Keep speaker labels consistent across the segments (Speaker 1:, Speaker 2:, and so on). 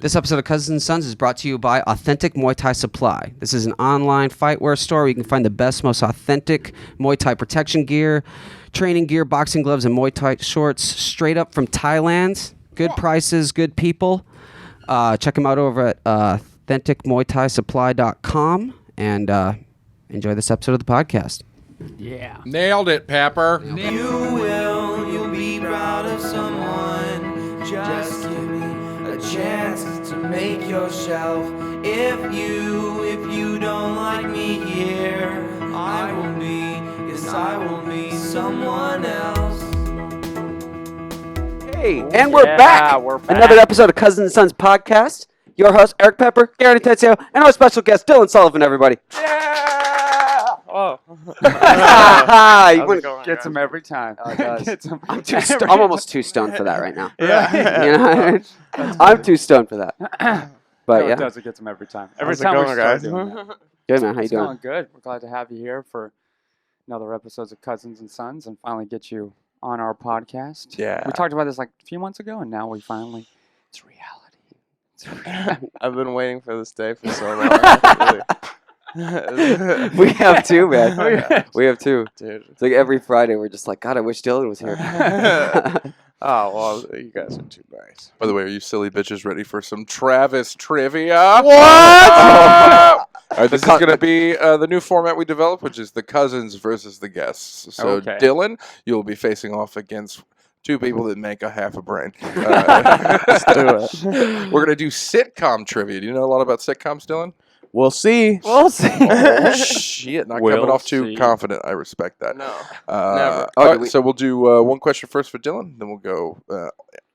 Speaker 1: This episode of Cousins and Sons is brought to you by Authentic Muay Thai Supply. This is an online fightwear store where you can find the best, most authentic Muay Thai protection gear, training gear, boxing gloves, and Muay Thai shorts straight up from Thailand. Good prices, good people. Check them out over at authenticmuaythaisupply.com and enjoy this episode of the podcast.
Speaker 2: Yeah.
Speaker 3: Nailed it, Pepper.
Speaker 4: You'll be proud of someone. Just give me a chance to make yourself. If you don't like me here, I will be someone else.
Speaker 1: Hey, and we're back. Another episode of Cousins and Sons podcast. Your host, Eric Pepper, Garon, Atencio, and our special guest, Dylan Sullivan, everybody.
Speaker 2: Yeah! Oh.
Speaker 1: You
Speaker 2: Gets him every time.
Speaker 1: Oh, it does.
Speaker 2: Gets him
Speaker 1: I'm almost too stoned for that right now.
Speaker 2: Yeah.
Speaker 1: You know? I'm too stoned for that. But
Speaker 2: It
Speaker 1: yeah.
Speaker 2: does. It gets him every time. Every
Speaker 5: How's it
Speaker 2: time
Speaker 5: going,
Speaker 2: we start
Speaker 5: guys?
Speaker 2: doing that.
Speaker 1: Good, man. How you
Speaker 2: It's
Speaker 1: doing?
Speaker 2: going good. We're glad to have you here for another episodes of Cousins and Sons and finally get you on our podcast.
Speaker 5: Yeah.
Speaker 2: We talked about this like a few months ago, and now we finally, it's reality.
Speaker 5: I've been waiting for this day for so long.
Speaker 1: We have two, man. We have two.
Speaker 5: Dude.
Speaker 1: It's like every Friday we're just like, God, I wish Dylan was here.
Speaker 5: Oh, well, you guys are too nice.
Speaker 3: By the way, are you silly bitches ready for some Travis trivia?
Speaker 1: What?
Speaker 3: All right, this is going to be the new format we developed, which is the cousins versus the guests. So,
Speaker 2: Okay.
Speaker 3: Dylan, you'll be facing off against two people that make a half a brain. Let's
Speaker 5: do it.
Speaker 3: We're going to do sitcom trivia. Do you know a lot about sitcoms, Dylan?
Speaker 5: We'll see.
Speaker 1: We'll see.
Speaker 3: Oh, shit. Not
Speaker 2: We'll
Speaker 3: coming off too
Speaker 2: see.
Speaker 3: confident. I respect that.
Speaker 5: No.
Speaker 3: Never.
Speaker 1: Oh,
Speaker 3: All
Speaker 1: did
Speaker 3: right, so we'll do one question first for Dylan, then we'll go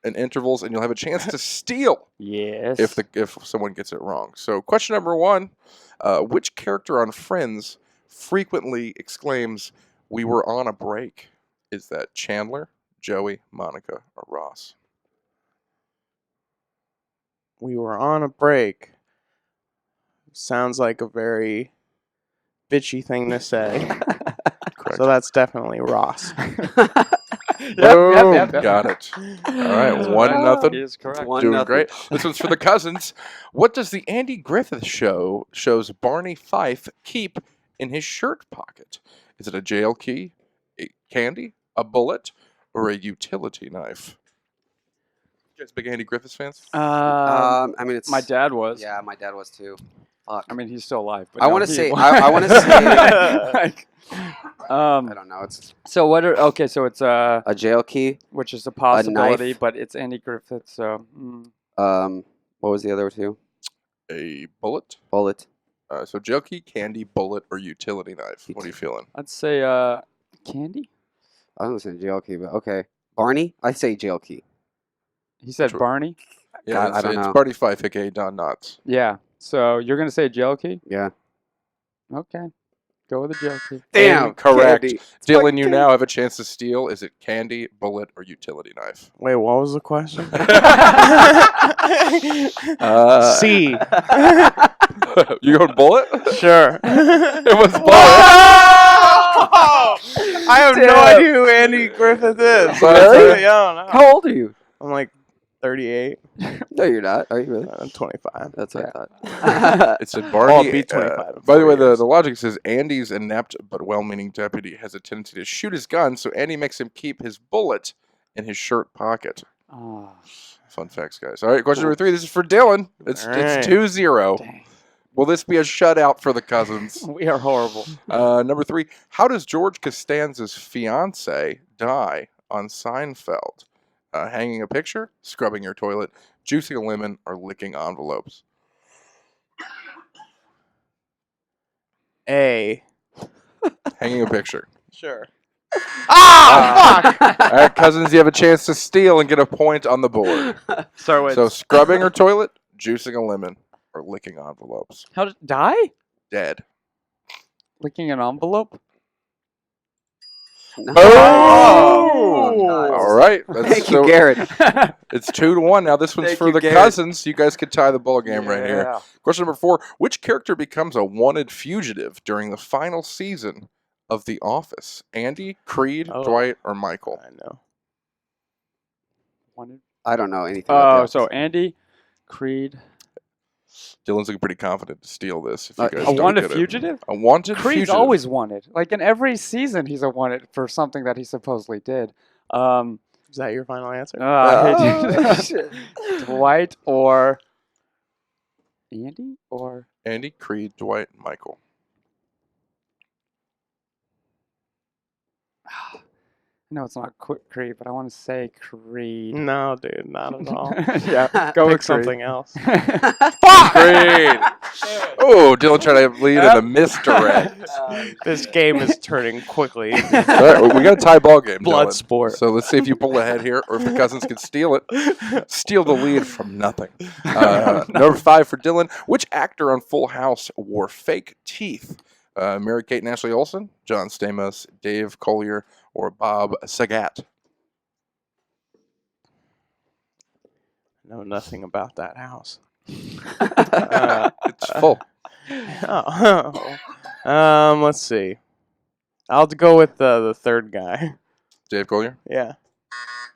Speaker 3: in intervals, and you'll have a chance to steal
Speaker 2: Yes.
Speaker 3: if someone gets it wrong. So, question number one: which character on Friends frequently exclaims, "We were on a break"? Is that Chandler, Joey, Monica, or Ross?
Speaker 5: We were on a break. Sounds like a very bitchy thing to say.
Speaker 3: Correct.
Speaker 5: So that's definitely Ross.
Speaker 3: Boom. Got it. All right, 1-0.
Speaker 2: He is correct.
Speaker 1: 1-0.
Speaker 3: Doing great. This one's for the cousins. What does the Andy Griffith show shows Barney Fife keep in his shirt pocket? Is it a jail key, a candy, a bullet, or a utility knife? You guys big Andy Griffith fans?
Speaker 1: I mean, it's
Speaker 2: My dad was.
Speaker 1: Yeah, my dad was too. Fuck.
Speaker 2: I mean, he's still alive. But
Speaker 1: I
Speaker 2: no,
Speaker 1: want to
Speaker 2: he
Speaker 1: say.
Speaker 2: was.
Speaker 1: I want to say.
Speaker 2: Like,
Speaker 1: I don't know. It's
Speaker 2: so what are okay? So it's
Speaker 1: a jail key.
Speaker 2: which is a possibility,
Speaker 1: knife.
Speaker 2: but it's Andy Griffith. So
Speaker 1: What was the other two?
Speaker 3: A bullet?
Speaker 1: Bullet.
Speaker 3: So jail key, candy, bullet, or utility knife? What are you feeling?
Speaker 2: I'd say candy.
Speaker 1: I was going to say jail key, but okay. Barney. I say jail key.
Speaker 2: He said
Speaker 3: True.
Speaker 2: Barney.
Speaker 3: Yeah,
Speaker 1: I don't
Speaker 3: it's
Speaker 1: know.
Speaker 3: Barney Fife, aka Don Knotts.
Speaker 2: Yeah. So you're gonna say jail key?
Speaker 1: Yeah.
Speaker 2: Okay. Go with the jail key.
Speaker 1: Damn.
Speaker 3: Correct.
Speaker 1: Candy.
Speaker 3: Dylan, you now have a chance to steal. Is it candy, bullet, or utility knife?
Speaker 5: Wait, what was the question? C.
Speaker 3: You going bullet?
Speaker 5: Sure.
Speaker 3: It was bullet.
Speaker 5: I have no idea who Andy Griffith is.
Speaker 1: Really?
Speaker 5: I don't know.
Speaker 1: How old are you?
Speaker 5: I'm like 38.
Speaker 1: No, you're not. Are you really?
Speaker 5: I'm 25.
Speaker 1: That's what I thought.
Speaker 3: It said Barney.
Speaker 5: I'll be 25 in
Speaker 3: By the
Speaker 5: 4
Speaker 3: way,
Speaker 5: years.
Speaker 3: the logic says Andy's inept but well-meaning deputy has a tendency to shoot his gun, so Andy makes him keep his bullet in his shirt pocket.
Speaker 2: Ah,
Speaker 3: Fun facts, guys. All right, question number 3. This is for Dylan. It's
Speaker 5: All right.
Speaker 3: 2-0.
Speaker 2: dang.
Speaker 3: Will this be a shutout for the cousins?
Speaker 2: We are horrible.
Speaker 3: Number 3. How does George Costanza's fiance die on Seinfeld? Hanging a picture, scrubbing your toilet, juicing a lemon, or licking envelopes?
Speaker 5: A.
Speaker 3: Hanging a picture.
Speaker 5: Sure.
Speaker 3: All right, cousins, you have a chance to steal and get a point on the board.
Speaker 2: So it's
Speaker 3: So scrubbing her toilet, juicing a lemon, or licking envelopes.
Speaker 2: how did die?
Speaker 3: Dead.
Speaker 2: Licking an envelope?
Speaker 3: Oh! All right.
Speaker 1: Thank you, Garrett.
Speaker 3: It's 2-1. Now this one's
Speaker 1: Thank
Speaker 3: for
Speaker 1: you,
Speaker 3: the
Speaker 1: Garrett.
Speaker 3: cousins. You guys could tie the ball game right here.
Speaker 2: Yeah.
Speaker 3: Question number 4. Which character becomes a wanted fugitive during the final season of The Office? Andy, Creed,
Speaker 5: Oh.
Speaker 3: Dwight, or Michael?
Speaker 5: I know.
Speaker 2: Wanted-
Speaker 1: I don't know anything about that.
Speaker 2: So Andy, Creed.
Speaker 3: Dylan's looking pretty confident to steal this. If you guys
Speaker 2: A
Speaker 3: don't
Speaker 2: wanted
Speaker 3: get it.
Speaker 2: fugitive?
Speaker 3: A wanted
Speaker 2: Creed's
Speaker 3: fugitive.
Speaker 2: always wanted. Like in every season, he's a wanted for something that he supposedly did.
Speaker 5: Is that your final answer?
Speaker 2: Dwight or Andy or
Speaker 3: Andy, Creed, Dwight, and Michael.
Speaker 2: no, it's not Creed, but I want to say Creed.
Speaker 5: No, dude, not at all.
Speaker 2: Yeah, go
Speaker 5: Pick
Speaker 2: with Creed.
Speaker 5: something else.
Speaker 3: Creed. Oh, Dylan tried to lead in a misdirect.
Speaker 5: This game is turning quickly.
Speaker 3: All right, well, we got a tie ball game.
Speaker 5: Blood
Speaker 3: Dylan.
Speaker 5: sport.
Speaker 3: So let's see if you pull ahead here, or if the cousins can steal it. Steal the lead from nothing. Number 5 for Dylan. Which actor on Full House wore fake teeth? Mary-Kate and Ashley Olsen, John Stamos, Dave Collier, or Bob Saget?
Speaker 5: I know nothing about that house.
Speaker 3: It's full.
Speaker 5: Let's see. I'll have to go with the third guy.
Speaker 3: Dave Collier?
Speaker 5: Yeah.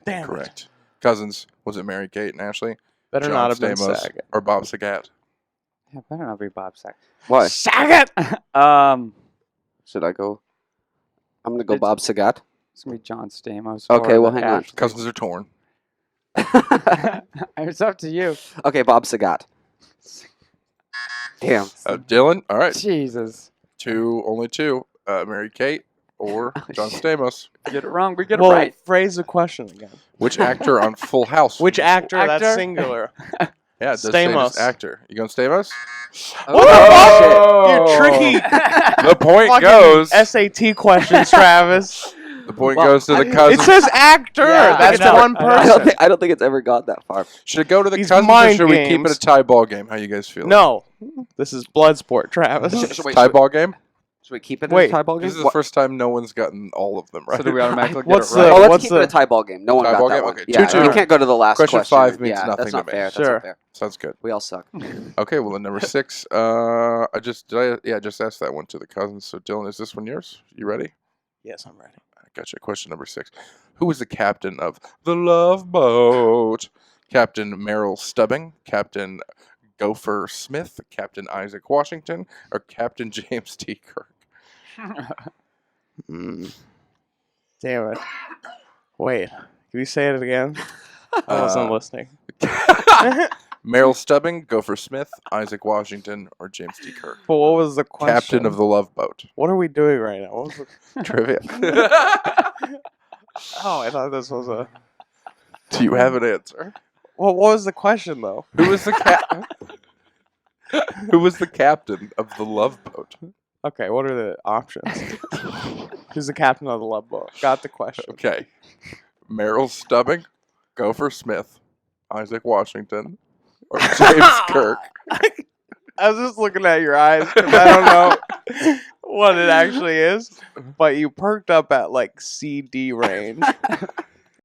Speaker 5: Damn.
Speaker 3: Correct. Cousins, was it Mary-Kate and Ashley?
Speaker 5: Better
Speaker 3: John
Speaker 5: not have been
Speaker 3: Stamos,
Speaker 5: Saget.
Speaker 3: or Bob Saget?
Speaker 2: Yeah, better not be Bob Saget.
Speaker 1: Why?
Speaker 2: Saget.
Speaker 1: Should I go? I'm gonna go
Speaker 2: It's-
Speaker 1: Bob Saget.
Speaker 2: It's gonna be John Stamos.
Speaker 1: Okay,
Speaker 2: or
Speaker 1: well, hang on.
Speaker 2: Ashley.
Speaker 3: Cousins are torn.
Speaker 2: It's up to you.
Speaker 1: Okay, Bob Saget. Damn.
Speaker 3: Dylan, all right.
Speaker 2: Jesus.
Speaker 3: Only two. Mary-Kate or John Stamos.
Speaker 2: We get it wrong. We get
Speaker 5: Well,
Speaker 2: it right.
Speaker 5: phrase the question again.
Speaker 3: Which actor on Full House?
Speaker 5: Which actor?
Speaker 2: Actor?
Speaker 5: That's singular.
Speaker 3: Yeah, it does say just
Speaker 5: Stamos.
Speaker 3: actor. You going Stamos?
Speaker 5: You tricky
Speaker 3: The point
Speaker 5: fucking
Speaker 3: goes.
Speaker 5: SAT questions, Travis.
Speaker 3: The point
Speaker 1: Well,
Speaker 3: goes to the
Speaker 5: It
Speaker 3: cousins.
Speaker 5: says actor.
Speaker 2: Yeah,
Speaker 5: That's
Speaker 2: I know.
Speaker 5: one
Speaker 2: I
Speaker 5: person.
Speaker 1: I don't think it's ever got that far.
Speaker 3: Should it go to the
Speaker 5: These
Speaker 3: cousins or
Speaker 5: mind
Speaker 3: should we keep it
Speaker 5: games.
Speaker 3: a tie ball game? How you guys feel?
Speaker 5: No, this is blood sport, Travis.
Speaker 3: Tie ball game?
Speaker 1: Should we keep it
Speaker 5: Wait,
Speaker 1: in a tie ball game?
Speaker 3: This is the first time no one's gotten all of them right.
Speaker 2: So do we automatically get
Speaker 5: What's
Speaker 2: it right?
Speaker 5: the-
Speaker 1: Oh, let's
Speaker 5: what's
Speaker 1: keep it a tie ball game. No one
Speaker 3: Tie
Speaker 1: got
Speaker 3: ball
Speaker 1: that
Speaker 3: game?
Speaker 1: one.
Speaker 3: Okay,
Speaker 1: Yeah,
Speaker 3: 2-2.
Speaker 1: you can't go to the last
Speaker 3: Question
Speaker 1: question.
Speaker 3: 5 means
Speaker 1: yeah,
Speaker 3: nothing
Speaker 1: that's not
Speaker 3: to me.
Speaker 1: fair. That's
Speaker 5: Sure.
Speaker 1: not fair.
Speaker 3: Sounds good.
Speaker 1: We all suck.
Speaker 3: Okay, well then number 6. I just asked that one to the cousins. So Dylan, is this one yours? You ready?
Speaker 5: Yes, I'm ready.
Speaker 3: I gotcha. Question number 6. Who was the captain of the Love Boat? Captain Merrill Stubbing, Captain Gopher Smith, Captain Isaac Washington, or Captain James T. Kirk?
Speaker 5: Damn it. Wait, can you say it again? I wasn't listening.
Speaker 3: Merrill Stubbing, Gopher Smith, Isaac Washington, or James T. Kirk?
Speaker 5: But what was the question?
Speaker 3: Captain of the Love Boat.
Speaker 5: What are we doing right now? What was the...
Speaker 3: Trivia.
Speaker 5: Oh, I thought this was a...
Speaker 3: Do you have an answer?
Speaker 5: Well, what was the question, though?
Speaker 3: Who was the Who was the captain of the Love Boat?
Speaker 5: Okay, what are the options? Who's the captain of the Love Boat? Got the question.
Speaker 3: Okay. Merrill Stubbing, Gopher Smith, Isaac Washington, or James Kirk?
Speaker 5: I was just looking at your eyes because I don't know what it actually is, but you perked up at like C-D range.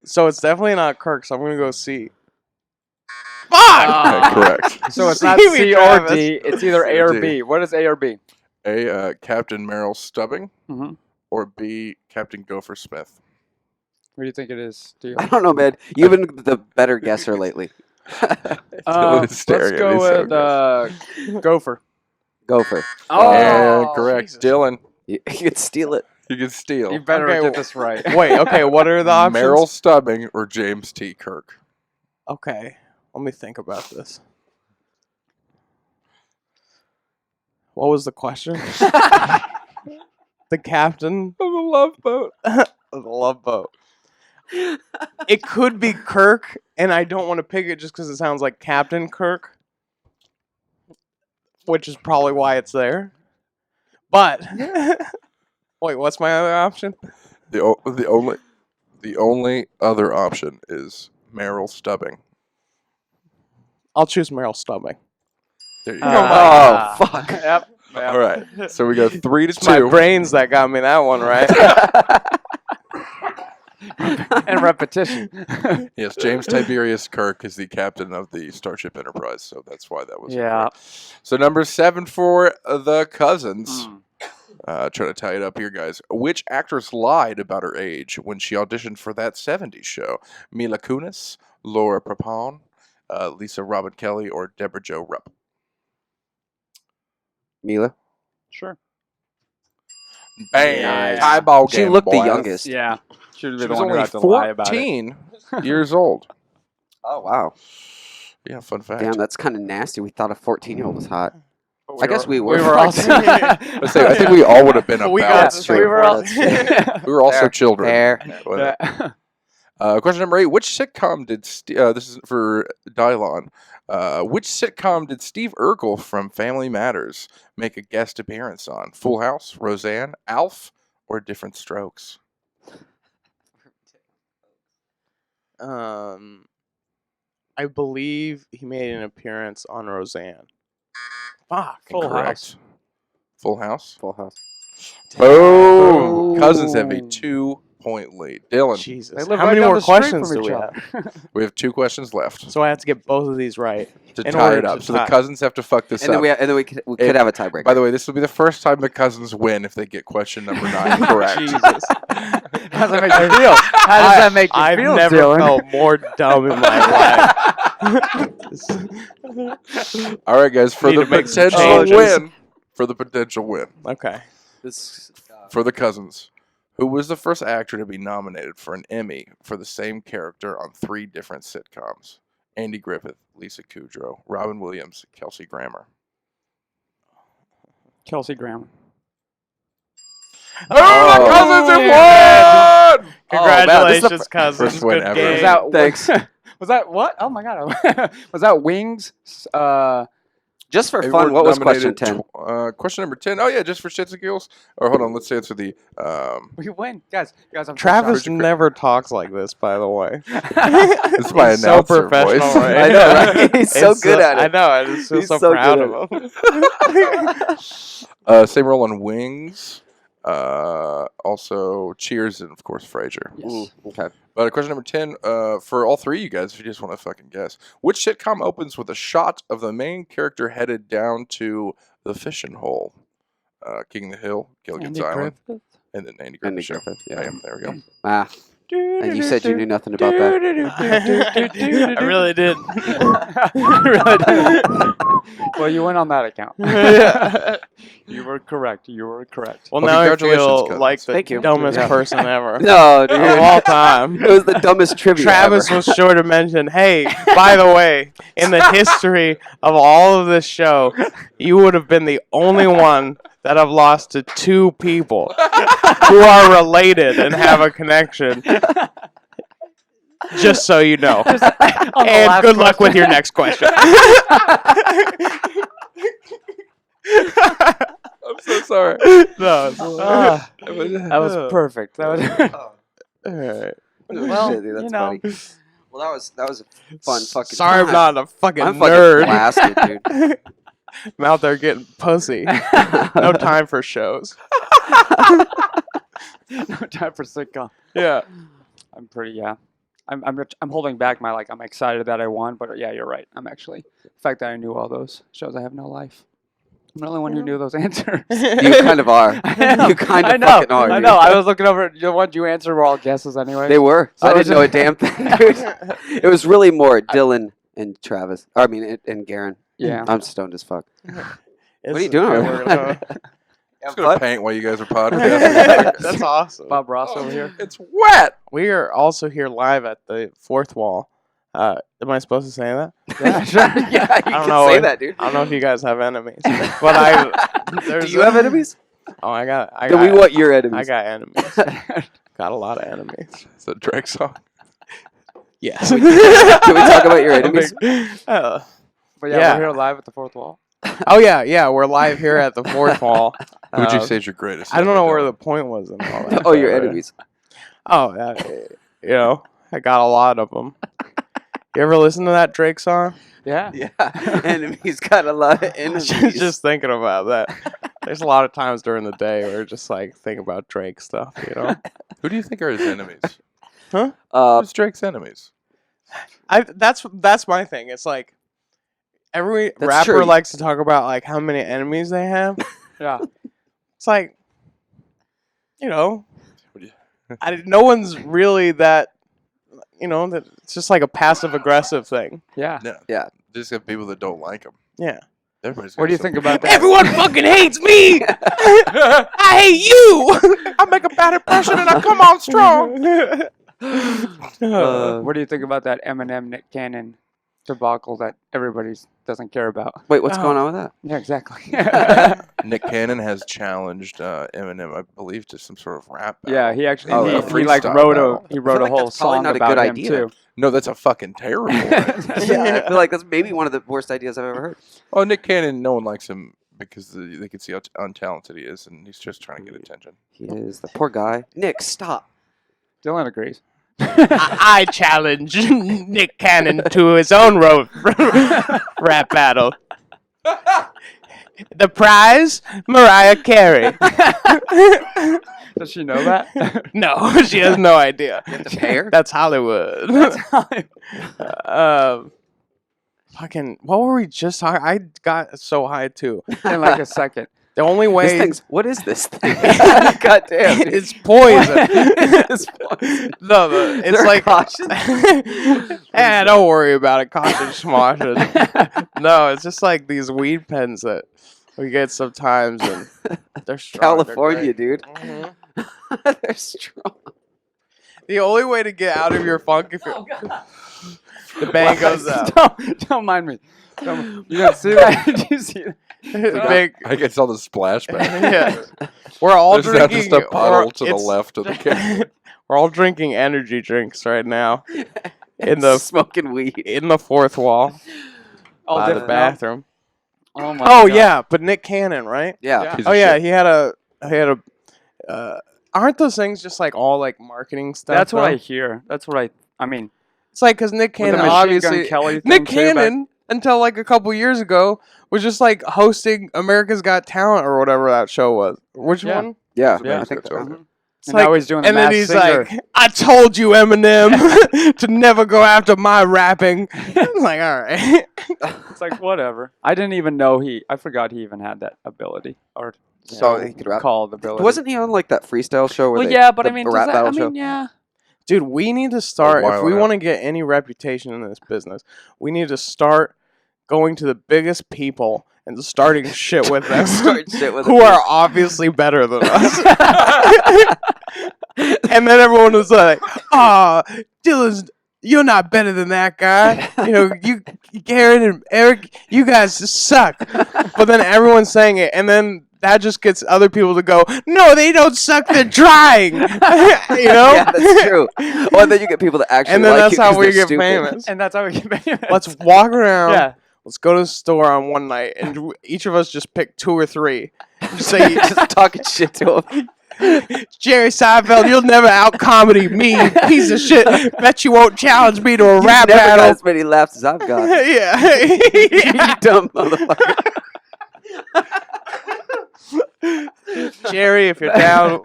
Speaker 5: So it's definitely not Kirk, so I'm going to go C. Fuck!
Speaker 3: Okay, correct.
Speaker 2: So it's not
Speaker 5: See me,
Speaker 2: C or
Speaker 5: Travis.
Speaker 2: D. It's either A or
Speaker 3: D.
Speaker 2: B. What is A or B?
Speaker 3: A, Captain Merrill Stubbing,
Speaker 2: Mm-hmm.
Speaker 3: or B, Captain Gopher Smith?
Speaker 2: What do you think it is? Do you?
Speaker 1: I don't know, man. You've been the better guesser lately.
Speaker 3: Dylan is staring
Speaker 2: let's
Speaker 3: at
Speaker 2: go
Speaker 3: me so
Speaker 2: with Gopher.
Speaker 1: Gopher.
Speaker 3: Yeah, correct.
Speaker 5: Jesus.
Speaker 3: Dylan,
Speaker 1: You could steal it.
Speaker 3: you can steal.
Speaker 2: You better
Speaker 5: Okay,
Speaker 2: get this right.
Speaker 5: Wait, okay, what are the options?
Speaker 3: Merrill Stubbing or James T. Kirk?
Speaker 5: Okay, let me think about this. What was the question? The captain
Speaker 3: Of the Love Boat.
Speaker 5: of the Love Boat. It could be Kirk, and I don't want to pick it just because it sounds like Captain Kirk, which is probably why it's there. But wait, what's my other option?
Speaker 3: The only other option is Merrill Stubbing.
Speaker 5: I'll choose Merrill Stubbing.
Speaker 3: There you go.
Speaker 1: Oh, fuck.
Speaker 2: Yep.
Speaker 3: All right. So we go 3-2.
Speaker 5: It's my brains that got me that one right.
Speaker 2: And repetition.
Speaker 3: Yes, James Tiberius Kirk is the captain of the Starship Enterprise, so that's why that was
Speaker 2: Yeah.
Speaker 3: incorrect. So number 7 for the cousins.
Speaker 2: Mm.
Speaker 3: Trying to tie it up here, guys. Which actress lied about her age when she auditioned for that 70s show? Mila Kunis, Laura Prepon, Lisa Robin Kelly or Deborah Jo Rupp?
Speaker 1: Mila.
Speaker 2: Sure.
Speaker 3: Bam!
Speaker 2: Yeah.
Speaker 3: Tie ball game.
Speaker 1: She looked the
Speaker 3: boys.
Speaker 1: youngest.
Speaker 2: Yeah. Should have
Speaker 3: She
Speaker 2: been the
Speaker 3: was
Speaker 2: one who
Speaker 3: only
Speaker 2: had to lie about it.
Speaker 3: 14 years old.
Speaker 1: Oh wow.
Speaker 3: Yeah, fun fact.
Speaker 1: Damn, that's kind of nasty. We thought a 14-year-old was hot.
Speaker 2: But
Speaker 1: I guess we were.
Speaker 2: We were also.
Speaker 3: I think we all would have been
Speaker 5: We
Speaker 3: about.
Speaker 5: got
Speaker 2: we were all.
Speaker 3: We were also
Speaker 1: Fair.
Speaker 3: children.
Speaker 1: Fair.
Speaker 3: Question number 8. Which sitcom did this is for Dylon? Which sitcom did Steve Urkel from Family Matters make a guest appearance on? Full House, Roseanne, Alf, or Different Strokes?
Speaker 5: I believe he made an appearance on Roseanne. Fuck.
Speaker 2: Full
Speaker 3: Incorrect.
Speaker 2: House.
Speaker 3: Full House.
Speaker 1: Full House.
Speaker 3: Boom. Cousins have a 2-point lead. Dylan,
Speaker 5: Jesus.
Speaker 2: They live
Speaker 5: How
Speaker 2: right
Speaker 5: many
Speaker 2: down
Speaker 5: more
Speaker 2: the street
Speaker 5: questions
Speaker 2: from
Speaker 5: do
Speaker 2: each
Speaker 5: we
Speaker 2: other.
Speaker 5: have?
Speaker 3: we have 2 questions left
Speaker 5: So I have to get both of these right.
Speaker 3: to
Speaker 5: in
Speaker 3: tie
Speaker 5: order
Speaker 3: it up.
Speaker 5: to
Speaker 3: So the
Speaker 5: tie.
Speaker 3: Cousins have to fuck this
Speaker 1: And
Speaker 3: up.
Speaker 1: then we could have a tiebreaker.
Speaker 3: By the way, this will be the first time the Cousins win if they get question number 9 correct.
Speaker 5: Jesus.
Speaker 2: How does that make you feel? How does that make you
Speaker 5: I've
Speaker 2: feel,
Speaker 5: never
Speaker 2: Dylan?
Speaker 5: felt more dumb in my life.
Speaker 3: All right, guys, for
Speaker 5: Need
Speaker 3: the
Speaker 5: to make some
Speaker 3: potential
Speaker 5: changes.
Speaker 3: win, for the potential win,
Speaker 5: Okay.
Speaker 1: this,
Speaker 3: for the Cousins, who was the first actor to be nominated for an Emmy for the same character on 3 different sitcoms? Andy Griffith, Lisa Kudrow, Robin Williams, Kelsey Grammer.
Speaker 2: Kelsey Grammer.
Speaker 3: Oh, the Cousins have won!
Speaker 5: Congratulations, cousins.
Speaker 3: first win
Speaker 5: Good
Speaker 3: ever.
Speaker 5: game.
Speaker 2: Was that
Speaker 1: Thanks.
Speaker 2: Was that what? Oh my god! Was that Wings?
Speaker 1: just for
Speaker 3: They
Speaker 1: fun,
Speaker 3: were
Speaker 1: what was question
Speaker 3: nominated
Speaker 1: 10?
Speaker 3: Question number 10. Oh, yeah, just for shits and giggles. Or hold on, let's answer the.
Speaker 2: We win, guys. I'm
Speaker 5: Travis
Speaker 3: Pretty
Speaker 5: never talks like this, by the way.
Speaker 3: This is my
Speaker 5: He's so
Speaker 3: announcer
Speaker 5: professional,
Speaker 3: voice.
Speaker 5: right?
Speaker 1: I know, right? He's so
Speaker 5: It's
Speaker 1: good at
Speaker 5: I
Speaker 1: it.
Speaker 5: know. I just feel
Speaker 1: He's
Speaker 5: so,
Speaker 1: so
Speaker 5: proud
Speaker 1: good
Speaker 5: of him.
Speaker 3: Same role on Wings. Also Cheers and, of course, Frasier.
Speaker 2: Yes.
Speaker 1: Okay.
Speaker 3: But question number 10, for all 3 of you guys, if you just want to fucking guess. Which sitcom opens with a shot of the main character headed down to the fishing hole? King of the Hill, Gilligan's
Speaker 2: Andy
Speaker 3: Island,
Speaker 2: Griffith?
Speaker 3: and then Andy
Speaker 1: Andy
Speaker 3: Griffith Show.
Speaker 1: Griffith, yeah.
Speaker 3: Bam, there we go.
Speaker 1: Ah, and you said you knew nothing about that.
Speaker 5: I really did.
Speaker 2: Well, you went on that account.
Speaker 5: Yeah.
Speaker 2: You were correct. You were correct.
Speaker 5: Well,
Speaker 3: Well,
Speaker 5: now I
Speaker 3: congratulations,
Speaker 5: feel
Speaker 3: cousins.
Speaker 5: like the
Speaker 1: Thank you.
Speaker 5: dumbest
Speaker 1: Yeah.
Speaker 5: person ever
Speaker 1: No, dude.
Speaker 5: of all time.
Speaker 1: It was the dumbest trivia
Speaker 5: Travis
Speaker 1: ever.
Speaker 5: was sure to mention, hey, by the way, in the history of all of this show, you would have been the only one that I've lost to 2 people who are related and have a connection. Just so you know.
Speaker 2: On the
Speaker 5: And
Speaker 2: last
Speaker 5: good luck
Speaker 2: question.
Speaker 5: with your next question.
Speaker 3: I'm so sorry.
Speaker 5: No,
Speaker 2: That was perfect. That was.
Speaker 5: all right.
Speaker 2: Well,
Speaker 1: Shit, dude, that's
Speaker 2: you know.
Speaker 1: funny. Well, that was a fun fucking
Speaker 5: Sorry I'm
Speaker 1: time.
Speaker 5: not a fucking
Speaker 1: I'm fucking
Speaker 5: nerd.
Speaker 1: blasted, dude.
Speaker 5: I'm out there getting pussy. No time for shows.
Speaker 2: No time for sitcom.
Speaker 5: Yeah.
Speaker 2: I'm pretty. Yeah. I'm holding back my I'm excited that I won, but yeah, you're right. I'm actually the fact that I knew all those shows I have no life. I'm the only one who knew those answers.
Speaker 1: You kind of are. You kind
Speaker 2: I
Speaker 1: of
Speaker 2: know.
Speaker 1: fucking are.
Speaker 2: I
Speaker 1: dude.
Speaker 2: know. I was looking over. The ones you answered were all guesses anyway.
Speaker 1: They were.
Speaker 2: So
Speaker 1: I
Speaker 2: it was
Speaker 1: didn't know a damn thing, dude. It was really more Dylan and Travis. I mean, and Garon.
Speaker 2: Yeah.
Speaker 1: I'm stoned as fuck.
Speaker 5: What
Speaker 1: are you doing?
Speaker 3: I'm just going to paint while you guys are podcasting.
Speaker 5: That's awesome.
Speaker 2: Bob Ross over here.
Speaker 3: It's wet.
Speaker 5: We are also here live at the fourth wall. Am I supposed to say that?
Speaker 2: Yeah, sure.
Speaker 1: Yeah, you
Speaker 5: I don't
Speaker 1: can
Speaker 5: know.
Speaker 1: say that, dude.
Speaker 5: I don't know if you guys have enemies, but
Speaker 1: Do you have enemies?
Speaker 5: Oh, I got.
Speaker 1: Then we want your enemies.
Speaker 5: I got enemies. Got a lot of enemies.
Speaker 3: It's a Drake song.
Speaker 5: Yes.
Speaker 1: Can we talk about your enemies?
Speaker 2: But yeah,
Speaker 5: Yeah.
Speaker 2: we're here live at the fourth wall.
Speaker 5: Oh yeah. We're live here at the fourth wall.
Speaker 3: Who would you say is your greatest?
Speaker 5: I don't know
Speaker 3: enemy,
Speaker 5: where
Speaker 3: Dylan?
Speaker 5: the point was in all that.
Speaker 1: Oh, your enemies.
Speaker 5: Oh, I got a lot of them. You ever listen to that Drake song?
Speaker 2: Yeah.
Speaker 1: Yeah, enemies got a lot of enemies.
Speaker 5: Just thinking about that. There's a lot of times during the day where just think about Drake stuff,
Speaker 3: Who do you think are his enemies?
Speaker 1: Uh,
Speaker 3: Who's Drake's enemies?
Speaker 5: That's my thing. It's like every
Speaker 1: That's
Speaker 5: rapper
Speaker 1: true.
Speaker 5: likes to talk about how many enemies they have.
Speaker 2: Yeah.
Speaker 5: It's like,
Speaker 3: What do you-
Speaker 5: no one's really that. that it's just like a passive aggressive thing.
Speaker 2: Yeah.
Speaker 1: Yeah.
Speaker 3: Just have people that don't like him.
Speaker 5: Yeah.
Speaker 3: Everybody's
Speaker 2: What do you think about that?
Speaker 5: Everyone fucking hates me. I hate you.
Speaker 3: I make a bad impression and I come on strong.
Speaker 2: What do you think about that Eminem Nick Cannon debacle that everybody doesn't care about?
Speaker 1: Wait, what's going on with that?
Speaker 2: Yeah, exactly.
Speaker 3: Nick Cannon has challenged Eminem, I believe, to some sort of rap battle.
Speaker 2: Yeah, he actually
Speaker 1: Oh,
Speaker 2: he,
Speaker 1: a
Speaker 2: he like
Speaker 3: freestyle
Speaker 2: wrote
Speaker 3: battle.
Speaker 2: he wrote a
Speaker 1: like
Speaker 2: whole
Speaker 1: that's probably
Speaker 2: song
Speaker 1: not a
Speaker 2: about
Speaker 1: good
Speaker 2: him
Speaker 1: idea.
Speaker 2: too.
Speaker 3: No, that's a fucking terrible one.
Speaker 1: Yeah, I feel like that's maybe one of the worst ideas I've ever heard.
Speaker 3: Oh, Nick Cannon, no one likes him because they can see how untalented he is, and he's just trying to get attention.
Speaker 1: He is the poor guy. Nick, stop.
Speaker 2: Dylan agrees.
Speaker 5: I challenge Nick Cannon to his own rap battle. The prize, Mariah Carey.
Speaker 2: Does she know that?
Speaker 5: No, she has no idea.
Speaker 1: You have to pay her?
Speaker 5: That's Hollywood. Fucking, what were we just talking? I got so high too.
Speaker 2: In like a second.
Speaker 5: The only
Speaker 1: This
Speaker 5: way
Speaker 1: thing's, what is this thing? God damn. dude.
Speaker 5: it's poison.
Speaker 1: It's poison.
Speaker 5: No,
Speaker 1: Is
Speaker 5: it's
Speaker 1: there a
Speaker 5: like
Speaker 1: caution?
Speaker 5: don't worry about it. Caution schmoshing. No, it's just like these weed pens that we get sometimes, and they're strong. They're
Speaker 1: California,
Speaker 5: great.
Speaker 1: dude.
Speaker 5: Mhm.
Speaker 1: They're strong.
Speaker 5: The only way to get out of your funk if you're the bang goes out.
Speaker 2: Don't mind me. You don't see that? Did you see that?
Speaker 5: The big,
Speaker 3: I guess all the splashback.
Speaker 5: yeah. We're all
Speaker 3: There's not
Speaker 5: drinking.
Speaker 3: just a puddle to the
Speaker 5: it's-
Speaker 3: left of the camera.
Speaker 5: We're all drinking energy drinks right now in the
Speaker 1: smoking weed.
Speaker 5: fourth wall
Speaker 2: All
Speaker 5: by the
Speaker 2: different-
Speaker 5: bathroom.
Speaker 2: Oh my
Speaker 5: Oh
Speaker 2: God.
Speaker 5: yeah, but Nick Cannon, right?
Speaker 1: Yeah.
Speaker 3: Piece
Speaker 5: Oh
Speaker 3: of
Speaker 5: yeah,
Speaker 3: shit.
Speaker 5: he had a. Aren't those things just like all like marketing stuff?
Speaker 2: That's what
Speaker 5: though?
Speaker 2: I hear. That's what I mean.
Speaker 5: It's like because Nick
Speaker 2: With the
Speaker 5: Cannon,
Speaker 2: Machine
Speaker 5: obviously,
Speaker 2: Gun Kelly thing
Speaker 5: Nick
Speaker 2: too, back-
Speaker 5: Cannon until like a couple years ago was just like hosting America's Got Talent or whatever that show was. Which
Speaker 2: Yeah.
Speaker 5: one?
Speaker 1: Yeah.
Speaker 3: Yeah,
Speaker 1: I think
Speaker 3: that's okay.
Speaker 5: It's
Speaker 2: And
Speaker 5: like-
Speaker 2: now he's doing the
Speaker 5: and then
Speaker 2: Masked
Speaker 5: he's
Speaker 2: Singer.
Speaker 5: like, "I told you, Eminem, to never go after my rapping." I'm like, all right.
Speaker 2: It's like whatever. I didn't even know I forgot he even had that ability or
Speaker 1: So he could rap.
Speaker 2: called ability.
Speaker 1: Wasn't he on like that freestyle show? Where
Speaker 2: Well,
Speaker 1: they,
Speaker 2: yeah, but
Speaker 1: the,
Speaker 2: I mean,
Speaker 1: the
Speaker 2: does
Speaker 1: rap
Speaker 2: that,
Speaker 1: battle
Speaker 2: I
Speaker 1: show?
Speaker 2: mean, yeah.
Speaker 5: Dude, we need to start,
Speaker 3: Why
Speaker 5: if we
Speaker 3: not?
Speaker 5: want to get any reputation in this business, we need to start going to the biggest people and starting shit with them
Speaker 1: Start shit with
Speaker 5: who
Speaker 1: them.
Speaker 5: are obviously better than us. And then everyone was like, "Oh, Dylan's, you're not better than that guy. You, Garon and Eric, you guys just suck." But then everyone's saying it, and then that just gets other people to go, "No, they don't suck. They're trying."
Speaker 1: Yeah, that's true. Well, then you get people that actually
Speaker 5: And then
Speaker 1: like
Speaker 5: that's
Speaker 1: you
Speaker 5: how
Speaker 1: 'cause
Speaker 5: we
Speaker 1: they're
Speaker 5: get
Speaker 1: stupid.
Speaker 5: famous.
Speaker 2: And that's how we get famous.
Speaker 5: Let's walk around.
Speaker 2: Yeah.
Speaker 5: Let's go to the store on one night, and each of us just pick 2 or 3. Just say,
Speaker 1: Just talking shit to him.
Speaker 5: "Jerry Seinfeld, you'll never out comedy me, piece of shit. Bet you won't challenge me to a rap
Speaker 1: Never got
Speaker 5: battle."
Speaker 1: as many laughs as I've got.
Speaker 5: Yeah.
Speaker 1: You dumb motherfucker.
Speaker 5: Jerry, if you're down,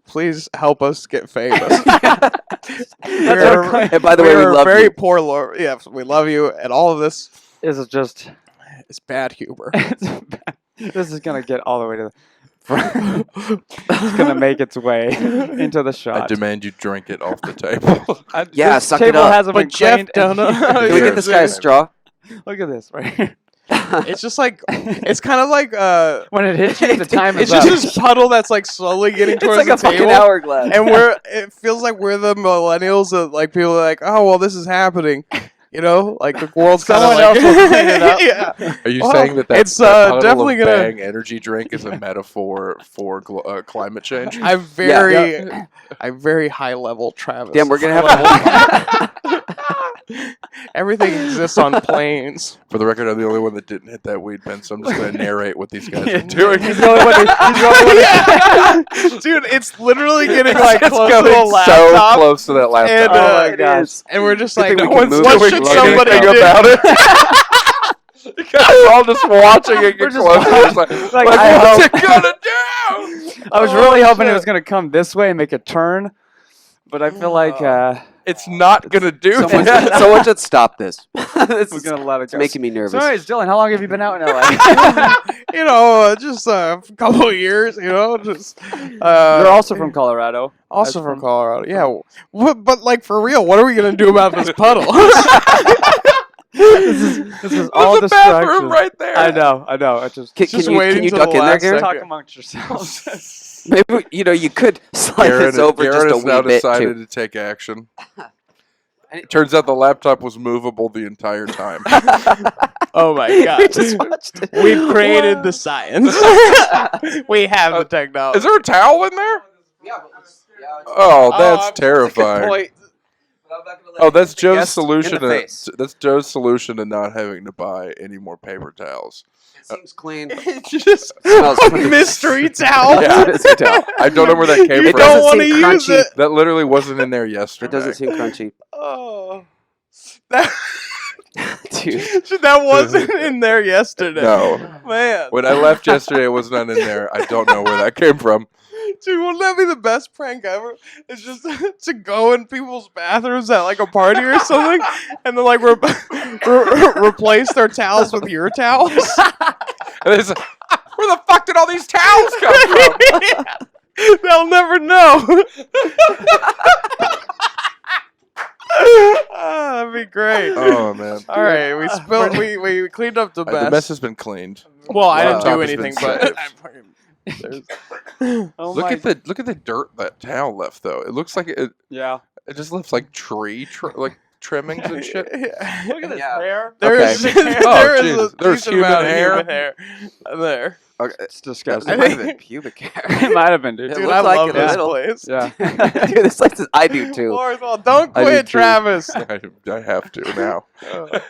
Speaker 5: please help us get famous.
Speaker 1: And by the way, we
Speaker 5: we're
Speaker 1: love
Speaker 5: very
Speaker 1: you.
Speaker 5: poor. Yeah, we love you, and all of this
Speaker 2: Is just
Speaker 5: is bad humor.
Speaker 2: this is gonna get all the way to the. It's gonna make its way into the
Speaker 3: I
Speaker 2: shot.
Speaker 3: demand you drink it off the table.
Speaker 1: Yeah,
Speaker 2: this
Speaker 1: suck it
Speaker 2: table
Speaker 1: up.
Speaker 2: hasn't
Speaker 5: But
Speaker 2: been
Speaker 5: Jeff
Speaker 2: cleaned and-
Speaker 5: don't know.
Speaker 1: Can we get this guy a straw?
Speaker 2: Look at this right here.
Speaker 5: It's just like it's kind of like
Speaker 2: When it hits you, the time
Speaker 5: it's
Speaker 2: is
Speaker 5: just
Speaker 2: up.
Speaker 5: this puddle that's like slowly getting
Speaker 1: It's
Speaker 5: towards
Speaker 1: like
Speaker 5: the
Speaker 1: a fucking
Speaker 5: table.
Speaker 1: hourglass.
Speaker 5: And it feels like we're the millennials that like people are like, "Oh well, this is happening," like the world's kind of
Speaker 2: Someone
Speaker 5: like,
Speaker 2: else will clean it up.
Speaker 5: Yeah.
Speaker 3: Are you
Speaker 5: Well,
Speaker 3: saying that
Speaker 5: it's,
Speaker 3: that puddle
Speaker 5: definitely
Speaker 3: of
Speaker 5: gonna-
Speaker 3: Bang energy drink is a metaphor for climate change?
Speaker 5: I'm very high level Travis.
Speaker 1: Damn, we're gonna have a whole.
Speaker 5: Everything exists on planes.
Speaker 3: For the record, I'm the only one that didn't hit that weed pen, so I'm just going to narrate what these guys
Speaker 2: Yeah,
Speaker 3: are doing.
Speaker 2: He's the only one. He's the only one.
Speaker 5: Dude, it's literally getting like
Speaker 3: It's
Speaker 5: close to a
Speaker 3: going so
Speaker 5: laptop.
Speaker 3: close to that laptop.
Speaker 5: And,
Speaker 2: Oh my
Speaker 1: it
Speaker 2: gosh.
Speaker 1: is.
Speaker 5: And we're just
Speaker 1: Good
Speaker 5: like,
Speaker 1: thing we can move
Speaker 5: what
Speaker 1: it.
Speaker 5: should
Speaker 1: Look
Speaker 5: somebody
Speaker 3: anything
Speaker 5: do?
Speaker 3: about it? Because we're all just watching it get
Speaker 2: We're just
Speaker 3: closer. It's
Speaker 2: like,
Speaker 3: like,
Speaker 2: I
Speaker 3: what's
Speaker 2: hope-
Speaker 3: it gonna do?
Speaker 2: I was
Speaker 5: Oh,
Speaker 2: really hoping it
Speaker 5: shit.
Speaker 2: was gonna come this way and make a turn, but I feel like
Speaker 3: It's not gonna do
Speaker 1: Someone,
Speaker 3: that.
Speaker 1: someone should stop this. This
Speaker 2: We're
Speaker 1: is
Speaker 2: gonna let it
Speaker 1: it's
Speaker 2: go.
Speaker 1: making me nervous.
Speaker 2: So anyways, Dylan, how long have you been out in LA?
Speaker 5: Just a couple of years, just.
Speaker 2: You're also from Colorado.
Speaker 5: Also from Colorado, yeah. But like for real, what are we gonna do about this puddle?
Speaker 2: This is all
Speaker 3: There's a bathroom
Speaker 2: distraction.
Speaker 3: right there.
Speaker 2: I know. I just
Speaker 1: Can
Speaker 5: waiting
Speaker 1: you
Speaker 5: till
Speaker 1: duck
Speaker 5: the
Speaker 1: in there,
Speaker 5: last
Speaker 1: Garrett?
Speaker 2: talk
Speaker 5: second.
Speaker 2: amongst yourselves.
Speaker 1: Maybe you could slide this over
Speaker 3: Garrett
Speaker 1: just a
Speaker 3: has now
Speaker 1: wee bit
Speaker 3: decided
Speaker 1: too.
Speaker 3: to take action. Turns out the laptop was movable the entire time.
Speaker 5: Oh my
Speaker 1: We
Speaker 5: god.
Speaker 1: just watched it.
Speaker 5: We've created the science. We have the technology.
Speaker 3: Is there a towel in there?
Speaker 1: Yeah,
Speaker 3: Oh, that's
Speaker 5: Good
Speaker 3: terrifying.
Speaker 5: point.
Speaker 3: Oh, that's Joe's
Speaker 1: guest in
Speaker 3: solution.
Speaker 1: the face.
Speaker 3: That's Joe's solution to not having to buy any more paper towels.
Speaker 1: It seems clean.
Speaker 5: It's just
Speaker 1: Smells
Speaker 5: a
Speaker 1: clean.
Speaker 5: mystery towel.
Speaker 3: Yeah.
Speaker 1: It's a towel.
Speaker 3: I don't know where that came
Speaker 5: You
Speaker 3: from.
Speaker 5: don't
Speaker 1: doesn't
Speaker 5: want to
Speaker 1: seem
Speaker 5: use
Speaker 1: crunchy.
Speaker 5: it.
Speaker 3: That literally wasn't in there yesterday.
Speaker 1: It doesn't seem crunchy.
Speaker 5: Oh. That,
Speaker 1: Dude.
Speaker 5: that wasn't in there yesterday.
Speaker 3: No.
Speaker 5: Man.
Speaker 3: When I left yesterday, it was not in there. I don't know where that came from.
Speaker 5: Dude, wouldn't that be the best prank ever? It's just to go in people's bathrooms at like a party or something, and then like replace their towels with your towels.
Speaker 3: And it's like, where the fuck did all these towels come from?
Speaker 5: They'll never know. That'd be great.
Speaker 3: Oh man.
Speaker 5: All right, we spilled. We cleaned up the mess.
Speaker 3: The mess has been cleaned.
Speaker 5: Well, I didn't
Speaker 3: Laptop
Speaker 5: do
Speaker 3: has
Speaker 5: anything,
Speaker 3: been
Speaker 5: but
Speaker 2: Oh
Speaker 3: Look
Speaker 2: my-
Speaker 3: at the dirt that towel left though. It looks like it
Speaker 2: Yeah.
Speaker 3: just looks like like trimmings and shit.
Speaker 2: Look at this
Speaker 1: Yeah.
Speaker 2: hair.
Speaker 5: There
Speaker 1: Okay.
Speaker 5: is
Speaker 3: Oh,
Speaker 5: a
Speaker 3: Jesus. There's
Speaker 5: decent
Speaker 3: human
Speaker 5: amount of
Speaker 3: hair.
Speaker 5: human hair there.
Speaker 1: Okay.
Speaker 2: It's
Speaker 1: That
Speaker 2: disgusting.
Speaker 1: might have been pubic hair.
Speaker 2: It might have been, dude.
Speaker 1: It
Speaker 5: Dude,
Speaker 1: looked
Speaker 5: I
Speaker 1: like
Speaker 5: love
Speaker 1: it a
Speaker 5: this
Speaker 1: little.
Speaker 5: place.
Speaker 2: Yeah.
Speaker 1: Dude, this like this, I do too.
Speaker 5: Lordswell, don't
Speaker 1: I do
Speaker 5: quit,
Speaker 1: too.
Speaker 5: Travis.
Speaker 3: I have to now.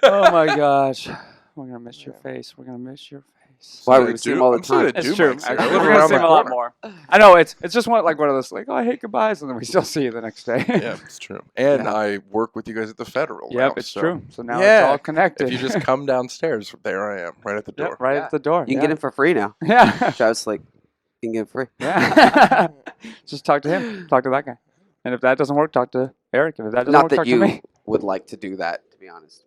Speaker 2: Oh my gosh. We're gonna miss your face. We're gonna miss your face.
Speaker 1: Why
Speaker 3: So
Speaker 1: would
Speaker 3: they
Speaker 1: we see
Speaker 3: do-
Speaker 1: him all the
Speaker 3: I'm saying
Speaker 1: time?
Speaker 3: they
Speaker 2: It's
Speaker 3: do
Speaker 2: true.
Speaker 3: make sense.
Speaker 2: Actually,
Speaker 3: I live
Speaker 2: we're gonna
Speaker 3: around
Speaker 2: see
Speaker 3: the
Speaker 2: him a lot
Speaker 3: corner.
Speaker 2: more. I know it's just like one of those like, oh, I hate goodbyes, and then we still see you the next day.
Speaker 3: Yeah, it's true. And
Speaker 1: Yeah.
Speaker 3: I work with you guys at the Federal.
Speaker 2: Yep,
Speaker 3: now,
Speaker 2: it's
Speaker 3: so
Speaker 2: true. So now
Speaker 5: Yeah.
Speaker 2: it's all connected.
Speaker 3: If you just come downstairs, there I am, right at the door.
Speaker 2: Yep, right
Speaker 1: Yeah.
Speaker 2: at the door.
Speaker 1: You can get it for free now.
Speaker 2: Yeah.
Speaker 1: Travis like, you can get it free.
Speaker 2: Yeah. Just talk to him. Talk to that guy. And if that doesn't work, talk to Eric. And if that doesn't
Speaker 1: Not
Speaker 2: work,
Speaker 1: that
Speaker 2: talk
Speaker 1: you
Speaker 2: to me.
Speaker 1: would like to do that, to be honest.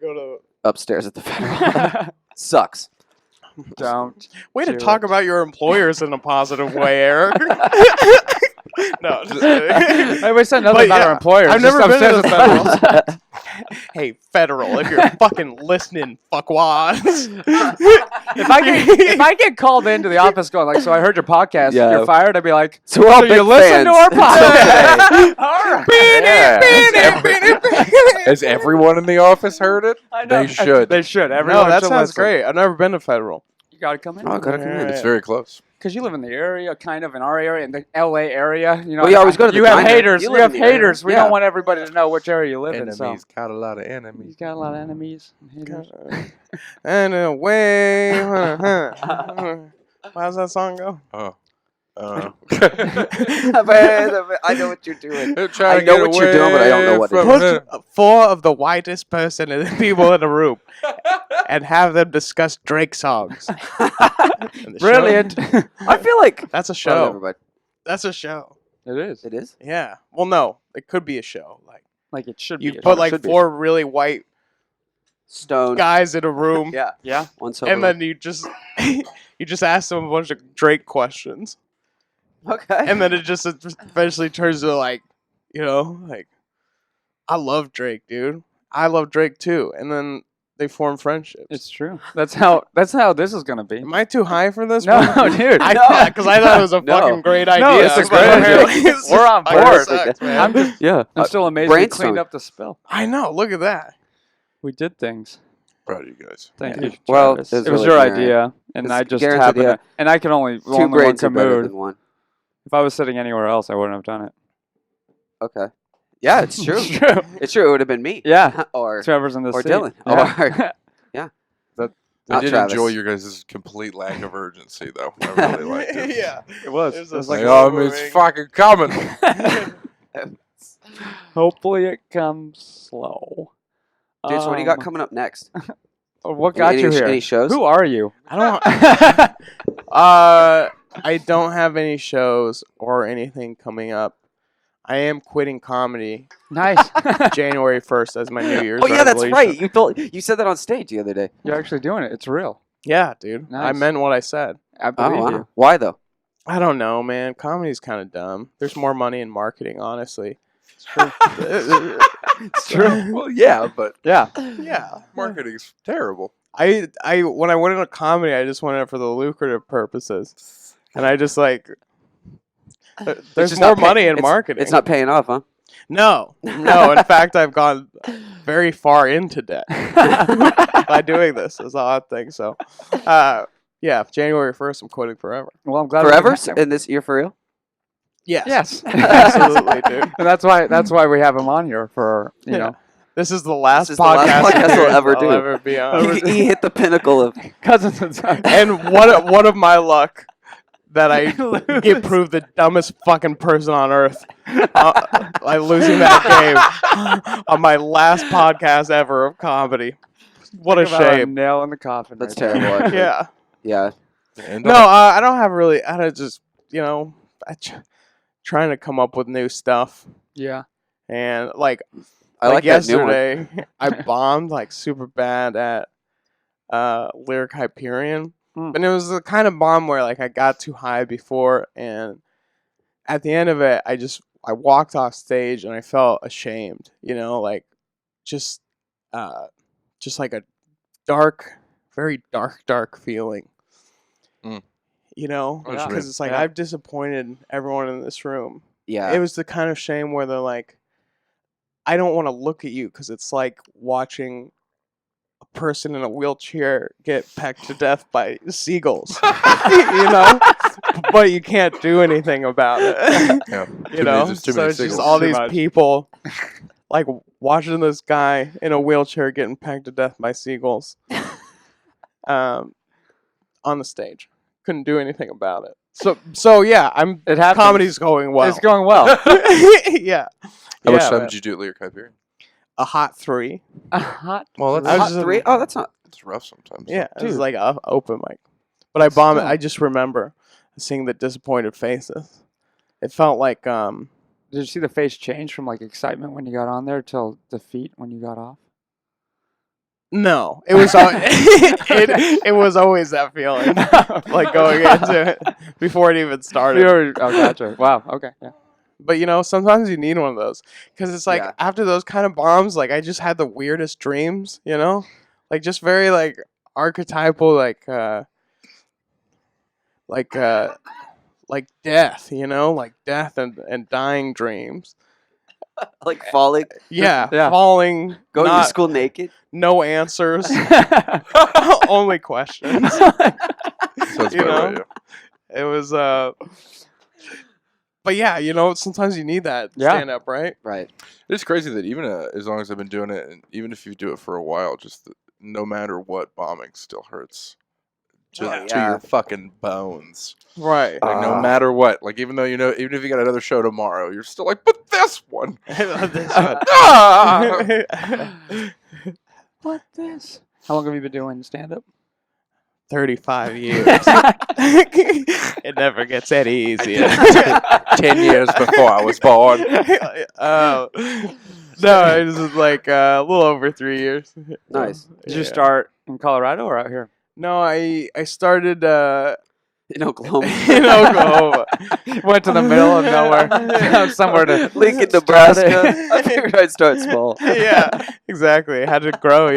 Speaker 5: Go to.
Speaker 1: Upstairs at the Federal. Sucks.
Speaker 2: Don't.
Speaker 5: Way to
Speaker 2: Do
Speaker 5: talk
Speaker 2: it.
Speaker 5: about your employers in a positive way, Eric. No, just kidding.
Speaker 2: Hey, we said nothing
Speaker 5: But
Speaker 2: about
Speaker 5: yeah,
Speaker 2: our employers.
Speaker 5: I've
Speaker 2: just
Speaker 5: never been to
Speaker 2: upstairs
Speaker 5: the
Speaker 2: at the
Speaker 5: Federal. Hey, Federal, if you're fucking listening, fuckwads.
Speaker 2: if I get called into the office going like, so I heard your podcast,
Speaker 1: Yeah.
Speaker 2: you're fired, I'd be like,
Speaker 1: So we're all
Speaker 2: so
Speaker 1: big
Speaker 2: you listen to our
Speaker 1: fans.
Speaker 2: podcast? All right.
Speaker 3: Has everyone in the office heard it?
Speaker 2: I know.
Speaker 3: They should.
Speaker 2: They should.
Speaker 5: No,
Speaker 2: Everyone
Speaker 5: that
Speaker 2: should
Speaker 5: sounds
Speaker 2: listen.
Speaker 5: great. I've never been to Federal.
Speaker 2: You gotta come in.
Speaker 1: Oh, gotta come in.
Speaker 3: It's very close.
Speaker 2: Because you live in the area, kind of in our area, in the LA area. You know,
Speaker 1: Well, you always go to the
Speaker 2: You have
Speaker 1: diner.
Speaker 2: haters.
Speaker 1: You
Speaker 2: You
Speaker 1: live
Speaker 2: have
Speaker 1: in the area.
Speaker 2: haters. We
Speaker 1: Yeah.
Speaker 2: don't want everybody to know which area you live in. So
Speaker 3: Enemies got a lot of
Speaker 2: he's
Speaker 3: enemies.
Speaker 2: got a lot of enemies. and haters.
Speaker 5: And away. How's that song go?
Speaker 3: Oh.
Speaker 1: I know what you're doing.
Speaker 3: They're trying
Speaker 1: I
Speaker 3: to
Speaker 1: know
Speaker 3: get
Speaker 1: what you're doing, but I don't know
Speaker 3: away
Speaker 1: what it
Speaker 3: from
Speaker 1: is.
Speaker 3: it.
Speaker 5: Put 4 of the whitest person in the people in the room and have them discuss Drake songs. And the show-
Speaker 2: Brilliant.
Speaker 1: I feel like
Speaker 5: That's a
Speaker 1: Well,
Speaker 5: show.
Speaker 1: never mind.
Speaker 5: That's a show.
Speaker 2: It is.
Speaker 1: It is.
Speaker 5: Yeah. Well, no, it could be a show. Like
Speaker 2: Like it should
Speaker 5: you
Speaker 2: be.
Speaker 5: put
Speaker 1: should
Speaker 5: like
Speaker 1: be.
Speaker 5: 4 really white
Speaker 1: Stone.
Speaker 5: guys in a room,
Speaker 1: Yeah.
Speaker 2: Yeah.
Speaker 1: One sober.
Speaker 5: and then you just ask them a bunch of Drake questions,
Speaker 1: Okay.
Speaker 5: and then it just eventually turns to like, like, I love Drake, dude. I love Drake too, and then they form friendships.
Speaker 2: It's true. That's how this is gonna be.
Speaker 5: Am I too high for this?
Speaker 2: No,
Speaker 5: one?
Speaker 2: dude.
Speaker 5: Because I thought it was a
Speaker 1: No.
Speaker 5: fucking great idea.
Speaker 2: No, it's a
Speaker 5: But
Speaker 2: great
Speaker 5: apparently
Speaker 2: idea.
Speaker 5: it's
Speaker 2: We're on
Speaker 5: fucking
Speaker 2: board.
Speaker 5: sucks, man.
Speaker 2: I'm just.
Speaker 1: Yeah.
Speaker 2: I'm still amazed we
Speaker 1: brainstorm.
Speaker 2: cleaned up the spill.
Speaker 5: I know. Look at that.
Speaker 2: We did things.
Speaker 3: Proud of you guys.
Speaker 2: Thank
Speaker 5: Yeah.
Speaker 2: you.
Speaker 1: Well,
Speaker 2: Travis.
Speaker 1: it was
Speaker 2: it was
Speaker 1: really
Speaker 2: your
Speaker 1: Garon.
Speaker 2: idea, and
Speaker 1: It's
Speaker 2: I just
Speaker 1: Garon's
Speaker 2: happened.
Speaker 1: idea.
Speaker 2: And I can only
Speaker 1: Two
Speaker 2: only one
Speaker 1: grades are better
Speaker 2: mood.
Speaker 1: than one.
Speaker 2: If I was sitting anywhere else, I wouldn't have done it.
Speaker 1: Okay. Yeah, it's true.
Speaker 2: It's true.
Speaker 1: It's true. It would have been me.
Speaker 2: Yeah.
Speaker 1: or
Speaker 2: Trevor's in the
Speaker 1: or
Speaker 2: seat.
Speaker 1: Dylan.
Speaker 2: Yeah.
Speaker 3: I
Speaker 1: Not
Speaker 3: did
Speaker 1: Travis.
Speaker 3: enjoy your guys' complete lack of urgency, though. I really liked it.
Speaker 5: Yeah.
Speaker 2: It was.
Speaker 5: There's
Speaker 2: It was
Speaker 5: a
Speaker 2: like,
Speaker 3: Like, oh, it's fucking coming.
Speaker 2: hopefully it comes slow.
Speaker 1: Dude, so what do you got coming up next?
Speaker 2: What got
Speaker 1: any,
Speaker 2: you here?
Speaker 1: Any shows?
Speaker 2: Who are you?
Speaker 5: I don't. I don't have any shows or anything coming up. I am quitting comedy
Speaker 2: Nice.
Speaker 5: January 1st as my New Year's
Speaker 1: Oh yeah, that's
Speaker 5: resolution.
Speaker 1: right. You said that on stage the other day.
Speaker 2: You're actually doing it. It's real.
Speaker 5: Yeah, dude. I
Speaker 2: Nice.
Speaker 5: meant what I said.
Speaker 2: I
Speaker 1: Oh
Speaker 2: believe
Speaker 1: wow.
Speaker 2: you.
Speaker 1: Why though?
Speaker 5: I don't know, man. Comedy's kind of dumb. There's more money in marketing, honestly.
Speaker 2: It's true.
Speaker 5: It's true.
Speaker 3: Well, yeah, but
Speaker 2: Yeah.
Speaker 5: Yeah.
Speaker 3: marketing's terrible.
Speaker 5: I when I went into comedy, I just went in for the lucrative purposes, and I just like. There's
Speaker 1: just
Speaker 5: more
Speaker 1: not pay-
Speaker 5: money in
Speaker 1: it's-
Speaker 5: marketing.
Speaker 1: It's not paying off, huh?
Speaker 5: No. In fact, I've gone very far into debt by doing this. Is all I think. So, yeah, January 1st, I'm quitting forever.
Speaker 2: Well, I'm glad. we
Speaker 1: Forever?
Speaker 2: can-
Speaker 1: In this year for real?
Speaker 5: Yes.
Speaker 2: Yes.
Speaker 5: Absolutely, dude.
Speaker 2: And that's why we have him on here for you know
Speaker 5: This is the last
Speaker 1: This is the last
Speaker 5: podcast,
Speaker 1: podcast we'll ever
Speaker 5: I'll
Speaker 1: do.
Speaker 5: ever be on.
Speaker 1: He hit the pinnacle of.
Speaker 2: cousins and sons.
Speaker 5: And what of my luck that I get proved the dumbest fucking person on earth by losing that game on my last podcast ever of comedy. What a
Speaker 2: Talk about
Speaker 5: shame.
Speaker 2: nail in the coffin.
Speaker 1: That's
Speaker 2: right there.
Speaker 1: terrible. Actually.
Speaker 5: Yeah.
Speaker 1: Yeah.
Speaker 3: And
Speaker 5: No, I don't have really. I don't just trying to come up with new stuff,
Speaker 2: Yeah.
Speaker 5: and like
Speaker 1: I like that new one.
Speaker 5: yesterday, I bombed like super bad at Lyric Hyperion.
Speaker 2: Hmm.
Speaker 5: And it was the kind of bomb where like I got too high before, and at the end of it, I walked off stage and I felt ashamed, like just like a dark, very dark feeling,
Speaker 3: Mm.
Speaker 5: because
Speaker 3: What you mean?
Speaker 5: it's like
Speaker 2: Yeah.
Speaker 5: I've disappointed everyone in this room.
Speaker 1: Yeah.
Speaker 5: It was the kind of shame where they're like, I don't want to look at you because it's like watching a person in a wheelchair get pecked to death by seagulls, but you can't do anything about it.
Speaker 3: yeah,
Speaker 5: It's just all these people like watching this guy in a wheelchair getting pecked to death by seagulls on the stage. Couldn't do anything about it. So yeah,
Speaker 2: It happens.
Speaker 5: comedy's going well.
Speaker 2: It's going well.
Speaker 5: Yeah.
Speaker 3: How much
Speaker 5: Yeah,
Speaker 3: time
Speaker 5: man.
Speaker 3: did you do at Lyric Hyperion?
Speaker 5: A hot 3.
Speaker 2: Hot.
Speaker 3: Well,
Speaker 5: I was
Speaker 1: Hot
Speaker 5: just-
Speaker 1: 3? Oh, that's not.
Speaker 3: it's rough sometimes.
Speaker 5: Yeah, it was
Speaker 2: Dude.
Speaker 5: like a open mic. But I bombed it.
Speaker 2: Still.
Speaker 5: I just remember seeing the disappointed faces. It felt like
Speaker 2: Did you see the face change from like excitement when you got on there till defeat when you got off?
Speaker 5: no. It was it was always that feeling, like going into it before it even started.
Speaker 2: Oh, gotcha. Wow. Okay. Yeah.
Speaker 5: But sometimes you need one of those because it's like
Speaker 1: Yeah.
Speaker 5: after those kind of bombs, like I just had the weirdest dreams, like just very like archetypal, like death, like death and dying dreams.
Speaker 1: Like falling.
Speaker 5: Yeah,
Speaker 2: Yeah.
Speaker 5: falling,
Speaker 1: Going to
Speaker 5: not,
Speaker 1: school naked.
Speaker 5: no answers, only questions.
Speaker 3: Sounds
Speaker 5: You
Speaker 3: about
Speaker 5: know?
Speaker 3: right,
Speaker 5: It was but yeah, sometimes you need that
Speaker 2: Yeah.
Speaker 5: stand up, right?
Speaker 1: Right.
Speaker 3: It's crazy that even as long as I've been doing it, and even if you do it for a while, just no matter what, bombing still hurts to
Speaker 1: Yeah.
Speaker 3: your fucking bones.
Speaker 5: Right.
Speaker 3: Like no matter what, like even though even if you got another show tomorrow, you're still like, but this one. Ah!
Speaker 2: What this? How long have you been doing stand up?
Speaker 5: 35 years. It never gets any easier.
Speaker 3: 10 years before I was born.
Speaker 5: No, it was like a little over 3 years.
Speaker 1: Nice.
Speaker 2: Did you start in Colorado or out here?
Speaker 5: No, I started
Speaker 1: In Oklahoma.
Speaker 5: in Oklahoma.
Speaker 2: Went to the middle of nowhere, somewhere to
Speaker 1: Lincoln,
Speaker 2: start
Speaker 1: Nebraska.
Speaker 2: it.
Speaker 1: I figured I'd start small.
Speaker 5: Yeah, exactly. Had to grow,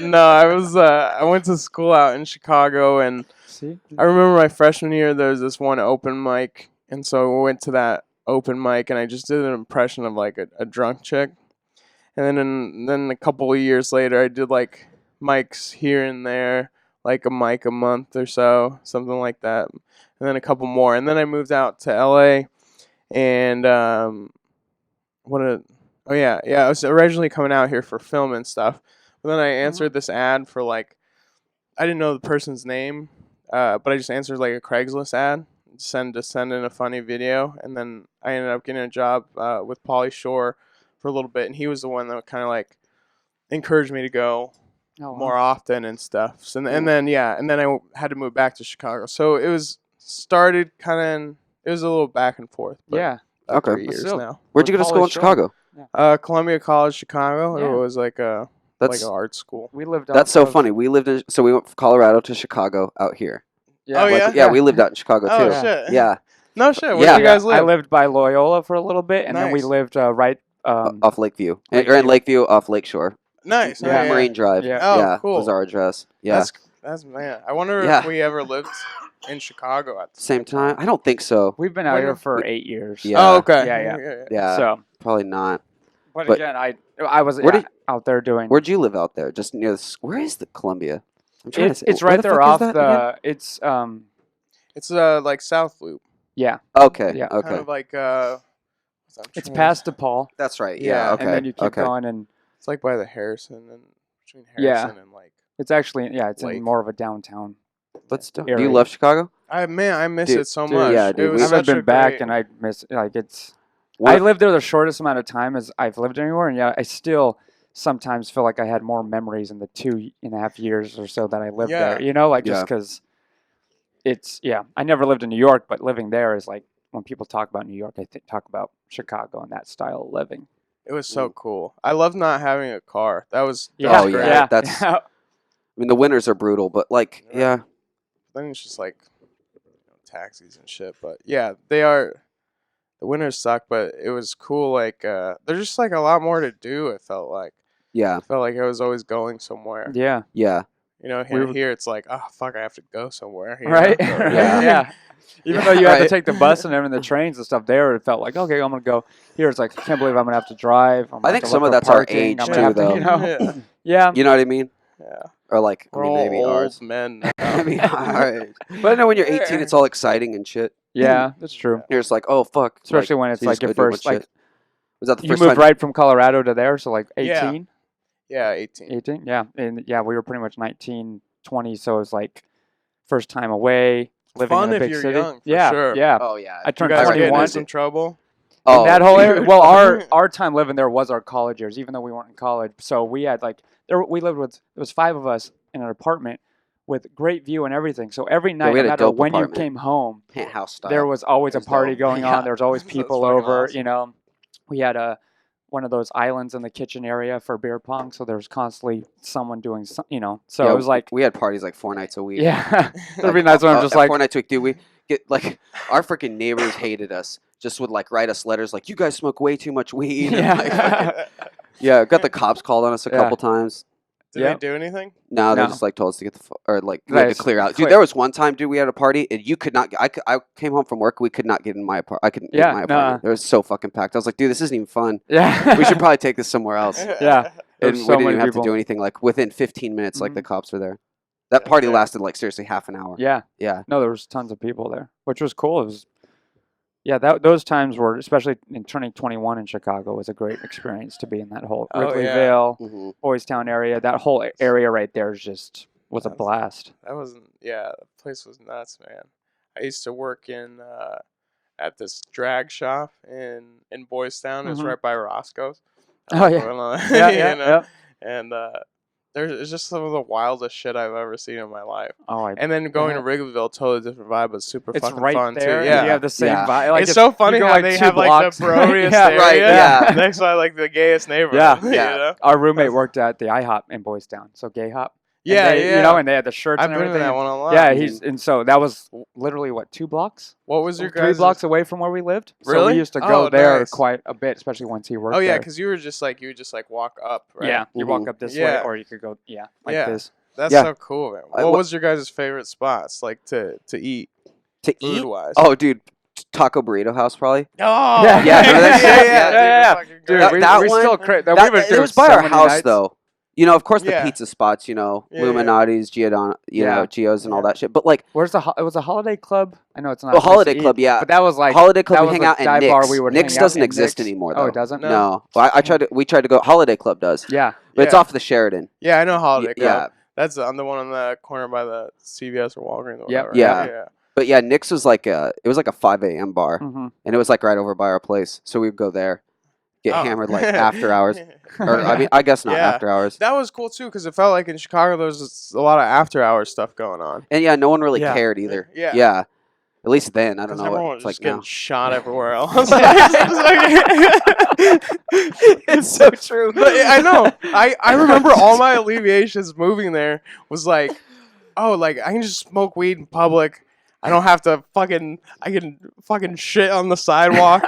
Speaker 5: No, I went to school out in Chicago, and
Speaker 2: See?
Speaker 5: I remember my freshman year there was this one open mic, and so we went to that open mic, and I just did an impression of like a drunk chick, and then a couple of years later I did like mics here and there, like a mic a month or so, something like that, and then a couple more, and then I moved out to LA, and I was originally coming out here for film and stuff, but then I answered this ad for like, I didn't know the person's name, but I just answered like a Craigslist ad, send in a funny video, and then I ended up getting a job with Pauly Shore for a little bit, and he was the one that kind of like encouraged me to go
Speaker 2: Oh, wow.
Speaker 5: more often and stuff. So, and then I had to move back to Chicago. So it was started it was a little back and forth. But,
Speaker 2: Yeah.
Speaker 1: Okay.
Speaker 5: 3 years
Speaker 2: still-
Speaker 5: now.
Speaker 1: Where'd you go to school in
Speaker 2: college show.
Speaker 1: Chicago?
Speaker 5: Columbia College Chicago.
Speaker 2: Yeah.
Speaker 5: It was like an
Speaker 1: That's
Speaker 5: art school.
Speaker 2: We lived.
Speaker 1: that's
Speaker 2: off
Speaker 1: so
Speaker 2: of-
Speaker 1: funny. We lived in we went from Colorado to Chicago out here.
Speaker 2: Yeah.
Speaker 5: Oh,
Speaker 1: Like,
Speaker 5: yeah?
Speaker 1: we lived out in Chicago
Speaker 5: Oh
Speaker 1: too.
Speaker 5: shit!
Speaker 1: Yeah,
Speaker 5: No shit. Where
Speaker 1: Yeah.
Speaker 5: do you guys
Speaker 2: I
Speaker 5: live?
Speaker 2: lived by Loyola for a little bit, and then we
Speaker 5: Nice.
Speaker 2: lived right.
Speaker 1: off Lakeview. Or in
Speaker 2: Lakeview.
Speaker 1: Lakeview off Lakeshore.
Speaker 5: Nice.
Speaker 2: Yeah.
Speaker 5: Yeah.
Speaker 1: Marine Drive.
Speaker 2: Yeah.
Speaker 5: Oh, cool.
Speaker 1: was our address. Yeah.
Speaker 5: That's man. I wonder
Speaker 1: Yeah.
Speaker 5: if we ever lived in Chicago at the
Speaker 1: Same time? I don't think so.
Speaker 2: We've been out
Speaker 5: When-
Speaker 2: here for 8 years.
Speaker 1: Yeah.
Speaker 5: Oh, okay.
Speaker 2: Yeah.
Speaker 1: Yeah.
Speaker 2: So,
Speaker 1: Probably not.
Speaker 2: but
Speaker 1: But-
Speaker 2: again, I was
Speaker 1: Where did-
Speaker 2: out there doing.
Speaker 1: Where'd you live out there? Just near the where is the Columbia? I'm trying
Speaker 2: It's
Speaker 1: to say,
Speaker 2: it's
Speaker 1: where
Speaker 2: right
Speaker 1: the
Speaker 2: there
Speaker 1: fuck is
Speaker 2: off
Speaker 1: that
Speaker 2: the.
Speaker 1: again?
Speaker 2: It's
Speaker 5: It's like South Loop.
Speaker 2: yeah.
Speaker 1: Okay.
Speaker 2: Yeah.
Speaker 1: Okay.
Speaker 5: Kind of like
Speaker 2: It's past DePaul,
Speaker 1: That's right.
Speaker 5: Yeah,
Speaker 1: Yeah. Okay.
Speaker 2: and then you keep
Speaker 1: okay.
Speaker 2: going, and
Speaker 5: It's like by the Harrison and between
Speaker 2: Yeah.
Speaker 5: Harrison and like.
Speaker 2: it's actually it's
Speaker 5: Lake.
Speaker 2: in more of a downtown.
Speaker 1: Let's do. Do
Speaker 2: area.
Speaker 1: you love Chicago?
Speaker 5: I miss
Speaker 1: Dude,
Speaker 5: it so
Speaker 2: dude,
Speaker 5: much.
Speaker 1: yeah, dude,
Speaker 5: It was
Speaker 2: I haven't
Speaker 5: such a
Speaker 2: been back,
Speaker 5: great-
Speaker 2: and I miss like it's.
Speaker 1: One-
Speaker 2: I lived there the shortest amount of time as I've lived anywhere, and I still sometimes feel like I had more memories in the 2.5 years or so that I lived
Speaker 5: Yeah.
Speaker 2: there. You know, like
Speaker 1: Yeah.
Speaker 2: just because it's I never lived in New York, but living there is like when people talk about New York, I talk about Chicago and that style of living.
Speaker 5: It was so cool. I love not having a car. That was
Speaker 1: Yeah.
Speaker 5: great.
Speaker 1: yeah, that's- I mean, the winters are brutal, but like, yeah.
Speaker 5: Then it's just like taxis and shit. But yeah, they are. The winters suck, but it was cool. Like there's just like a lot more to do. It felt like I was always going somewhere.
Speaker 2: Yeah.
Speaker 1: Yeah.
Speaker 5: You know,
Speaker 2: We were-
Speaker 5: here it's like, oh fuck, I have to go somewhere. you
Speaker 2: Right.
Speaker 5: know?
Speaker 1: Yeah.
Speaker 2: yeah. Even though you had to
Speaker 1: Right.
Speaker 2: take the bus and everything, the trains and stuff there, it felt like, okay, I'm going to go. Here it's like, I can't believe I'm going to have to drive. I'm gonna
Speaker 1: I
Speaker 2: have
Speaker 1: think
Speaker 2: to
Speaker 1: some
Speaker 2: look
Speaker 1: of
Speaker 2: for
Speaker 1: that's our
Speaker 2: parking,
Speaker 1: age
Speaker 2: I'm
Speaker 1: too,
Speaker 2: gonna have to,
Speaker 1: though.
Speaker 2: you know?
Speaker 5: Yeah.
Speaker 2: Yeah.
Speaker 1: You know what I mean?
Speaker 5: Yeah.
Speaker 1: Or like, I
Speaker 5: We're
Speaker 1: mean,
Speaker 5: all
Speaker 1: maybe
Speaker 5: old
Speaker 1: ours.
Speaker 5: men. Now.
Speaker 1: I mean, alright. But I know when you're 18, it's all exciting and shit.
Speaker 2: Yeah, that's true.
Speaker 1: You're just like, oh fuck.
Speaker 2: Especially when it's
Speaker 1: you just
Speaker 2: like your
Speaker 1: go do a bunch
Speaker 2: first,
Speaker 1: of
Speaker 2: like,
Speaker 1: shit. Was that the
Speaker 2: you
Speaker 1: first
Speaker 2: moved
Speaker 1: time?
Speaker 2: right from Colorado to there, so like
Speaker 5: Yeah.
Speaker 2: 18?
Speaker 5: Yeah, 18.
Speaker 2: 18? Yeah. And yeah, we were pretty much 19, 20, so it was like first time away, living
Speaker 5: Fun
Speaker 2: in a
Speaker 5: if
Speaker 2: big
Speaker 5: you're
Speaker 2: city.
Speaker 5: young, for
Speaker 2: yeah,
Speaker 5: sure.
Speaker 2: yeah.
Speaker 1: Oh yeah.
Speaker 2: I
Speaker 5: You
Speaker 2: turned
Speaker 5: guys get
Speaker 2: 21.
Speaker 5: into some trouble.
Speaker 1: Oh,
Speaker 2: And that whole area,
Speaker 5: dude.
Speaker 2: well, our time living there was our college years, even though we weren't in college. So we had like we lived with there was 5 of us in an apartment with great view and everything. So every night,
Speaker 1: we
Speaker 2: no
Speaker 1: had a
Speaker 2: matter
Speaker 1: dope
Speaker 2: when you
Speaker 1: apartment.
Speaker 2: came home,
Speaker 1: penthouse style.
Speaker 2: there was always a
Speaker 1: It was
Speaker 2: party
Speaker 1: dope.
Speaker 2: going
Speaker 1: Yeah.
Speaker 2: on. There was always
Speaker 5: That's
Speaker 2: people
Speaker 5: fucking
Speaker 2: over.
Speaker 5: awesome.
Speaker 2: You know, we had one of those islands in the kitchen area for beer pong, so there was constantly someone doing some. You know, so
Speaker 1: Yeah,
Speaker 2: it was like,
Speaker 1: we had parties like 4 nights a week.
Speaker 2: yeah, it'd be
Speaker 1: Like,
Speaker 2: nice when I'm just like,
Speaker 1: 4 nights a week, dude. We get like our freaking neighbors hated us. Just would like write us letters like, you guys smoke way too much weed. And, like,
Speaker 2: yeah,
Speaker 1: yeah, got the cops called on us a
Speaker 2: Yeah.
Speaker 1: couple times.
Speaker 5: Did
Speaker 2: Yeah.
Speaker 5: they do anything?
Speaker 1: No, they
Speaker 2: No.
Speaker 1: just like told us to get the or like we had to
Speaker 2: Nice.
Speaker 1: clear out. Dude,
Speaker 2: Clear.
Speaker 1: there was one time, dude, we had a party and you could not. I came home from work. We could not get in my apartment. I couldn't get
Speaker 2: Yeah,
Speaker 1: in my apartment.
Speaker 2: nuh-uh.
Speaker 1: It was so fucking packed. I was like, dude, this isn't even fun.
Speaker 2: yeah.
Speaker 1: We should probably take this somewhere else.
Speaker 2: Yeah.
Speaker 1: And
Speaker 2: There's
Speaker 1: we
Speaker 2: so
Speaker 1: didn't
Speaker 2: many
Speaker 1: even have
Speaker 2: people.
Speaker 1: to do anything. Like within 15 minutes, like
Speaker 2: Mhm.
Speaker 1: the cops were there. That party
Speaker 5: Okay.
Speaker 1: lasted like seriously half an hour.
Speaker 2: Yeah.
Speaker 1: Yeah.
Speaker 2: No, there was tons of people there, which was cool. It was, those times were, especially in turning 21 in Chicago, was a great experience to be in that whole
Speaker 5: Oh, yeah.
Speaker 2: Wrigleyville,
Speaker 1: Mhm.
Speaker 2: Boys Town area. That whole area right there was a
Speaker 5: That's-
Speaker 2: blast.
Speaker 5: That wasn't. Yeah, the place was nuts, man. I used to work in at this drag shop in Boys Town. It was
Speaker 2: Mhm.
Speaker 5: right by Roscoe's.
Speaker 2: Oh, yeah. Yeah, yeah,
Speaker 5: You know?
Speaker 2: yeah.
Speaker 5: And it's just some of the wildest shit I've ever seen in my life.
Speaker 2: Oh,
Speaker 5: And then going
Speaker 2: Yeah.
Speaker 5: to Wrigleyville, totally different vibe, but super
Speaker 2: it's
Speaker 5: fucking
Speaker 2: right
Speaker 5: fun
Speaker 2: there.
Speaker 5: too. Yeah,
Speaker 2: You have the same
Speaker 1: Yeah.
Speaker 2: vibe. Like
Speaker 5: it's so funny
Speaker 2: you go
Speaker 5: how
Speaker 2: like
Speaker 5: they
Speaker 2: 2
Speaker 5: have
Speaker 2: blocks.
Speaker 5: like the broriest
Speaker 2: Yeah,
Speaker 5: area
Speaker 1: right, yeah.
Speaker 5: next to like the gayest neighborhood.
Speaker 2: Yeah.
Speaker 5: you
Speaker 1: Yeah.
Speaker 5: know?
Speaker 2: Our roommate worked at the IHOP in Boys Town, so Gay Hop. And
Speaker 5: Yeah,
Speaker 2: they,
Speaker 5: yeah.
Speaker 2: You know, and they had the shirts
Speaker 5: I've
Speaker 2: and
Speaker 5: been to
Speaker 2: everything.
Speaker 5: that one a lot.
Speaker 2: Yeah, and so that was literally what, 2 blocks?
Speaker 5: What was your
Speaker 2: 3
Speaker 5: guys'
Speaker 2: blocks away from where we lived. So
Speaker 5: Really?
Speaker 2: we used to go
Speaker 5: Oh,
Speaker 2: there
Speaker 5: nice.
Speaker 2: quite a bit, especially once he worked
Speaker 5: Oh yeah,
Speaker 2: there.
Speaker 5: because you would just like walk up, right?
Speaker 2: Yeah, you walk
Speaker 1: Mhm.
Speaker 2: up this way,
Speaker 5: Yeah.
Speaker 2: or you could go, like
Speaker 5: Yeah.
Speaker 2: this.
Speaker 5: That's
Speaker 1: Yeah.
Speaker 5: so cool, man.
Speaker 1: I
Speaker 5: What
Speaker 1: lo-
Speaker 5: was your guys' favorite spots like to eat
Speaker 1: To
Speaker 5: food
Speaker 1: eat?
Speaker 5: wise?
Speaker 1: Oh, dude, Taco Burrito House probably.
Speaker 5: Oh,
Speaker 2: Yeah.
Speaker 1: Yeah, remember that shit?
Speaker 2: Yeah.
Speaker 5: dude,
Speaker 2: Dude,
Speaker 1: That-
Speaker 2: we,
Speaker 1: that
Speaker 2: we
Speaker 1: one-
Speaker 2: still we
Speaker 1: That-
Speaker 2: would
Speaker 1: it
Speaker 2: do
Speaker 1: was by
Speaker 2: so
Speaker 1: our
Speaker 2: many
Speaker 1: house
Speaker 2: nights.
Speaker 1: though. You know, of course the
Speaker 5: Yeah.
Speaker 1: pizza spots. You know,
Speaker 5: Yeah, yeah.
Speaker 1: Illuminati's, Giordano,
Speaker 2: Yeah.
Speaker 1: Gio's, and all
Speaker 5: Yeah.
Speaker 1: that shit. But like,
Speaker 2: Where's it was a holiday club? I know it's not.
Speaker 1: oh,
Speaker 2: a place to
Speaker 1: Holiday
Speaker 2: eat,
Speaker 1: Club, yeah.
Speaker 2: But that was like
Speaker 1: Holiday Club
Speaker 2: that
Speaker 1: we
Speaker 2: was
Speaker 1: hang
Speaker 2: a
Speaker 1: out in
Speaker 2: dive
Speaker 1: Nick's.
Speaker 2: bar we would
Speaker 1: Nick's
Speaker 2: hang out
Speaker 1: doesn't
Speaker 2: in
Speaker 1: exist
Speaker 2: Nick's.
Speaker 1: anymore
Speaker 2: Oh,
Speaker 1: though.
Speaker 2: it doesn't.
Speaker 1: No, we tried to go. Holiday Club does,
Speaker 2: Yeah.
Speaker 1: but it's
Speaker 5: Yeah.
Speaker 1: off the Sheridan.
Speaker 5: Yeah, I know Holiday Club.
Speaker 1: Yeah,
Speaker 5: That's on the one on the corner by the CVS or Walgreens. Or
Speaker 2: Yep.
Speaker 5: whatever.
Speaker 1: Yeah.
Speaker 5: yeah.
Speaker 1: but yeah, Nick's was like it was like a 5 a.m. bar,
Speaker 2: hmm
Speaker 1: and it was like right over by our place. So we'd go there, get
Speaker 5: Oh.
Speaker 1: hammered like after hours, or I mean, I guess not
Speaker 5: Yeah.
Speaker 1: after hours.
Speaker 5: That was cool too because it felt like in Chicago there was a lot of after hours stuff going on.
Speaker 1: And yeah, no one really
Speaker 2: Yeah.
Speaker 1: cared either.
Speaker 5: Yeah.
Speaker 1: Yeah. At least then, I don't
Speaker 5: Because
Speaker 1: know what
Speaker 5: everyone's
Speaker 1: it's like
Speaker 5: just getting
Speaker 1: now.
Speaker 5: shot everywhere else.
Speaker 1: It's so true.
Speaker 5: But I know. I remember all my alleviations moving there was like, oh, like I can just smoke weed in public. I don't have to I can fucking shit on the sidewalk.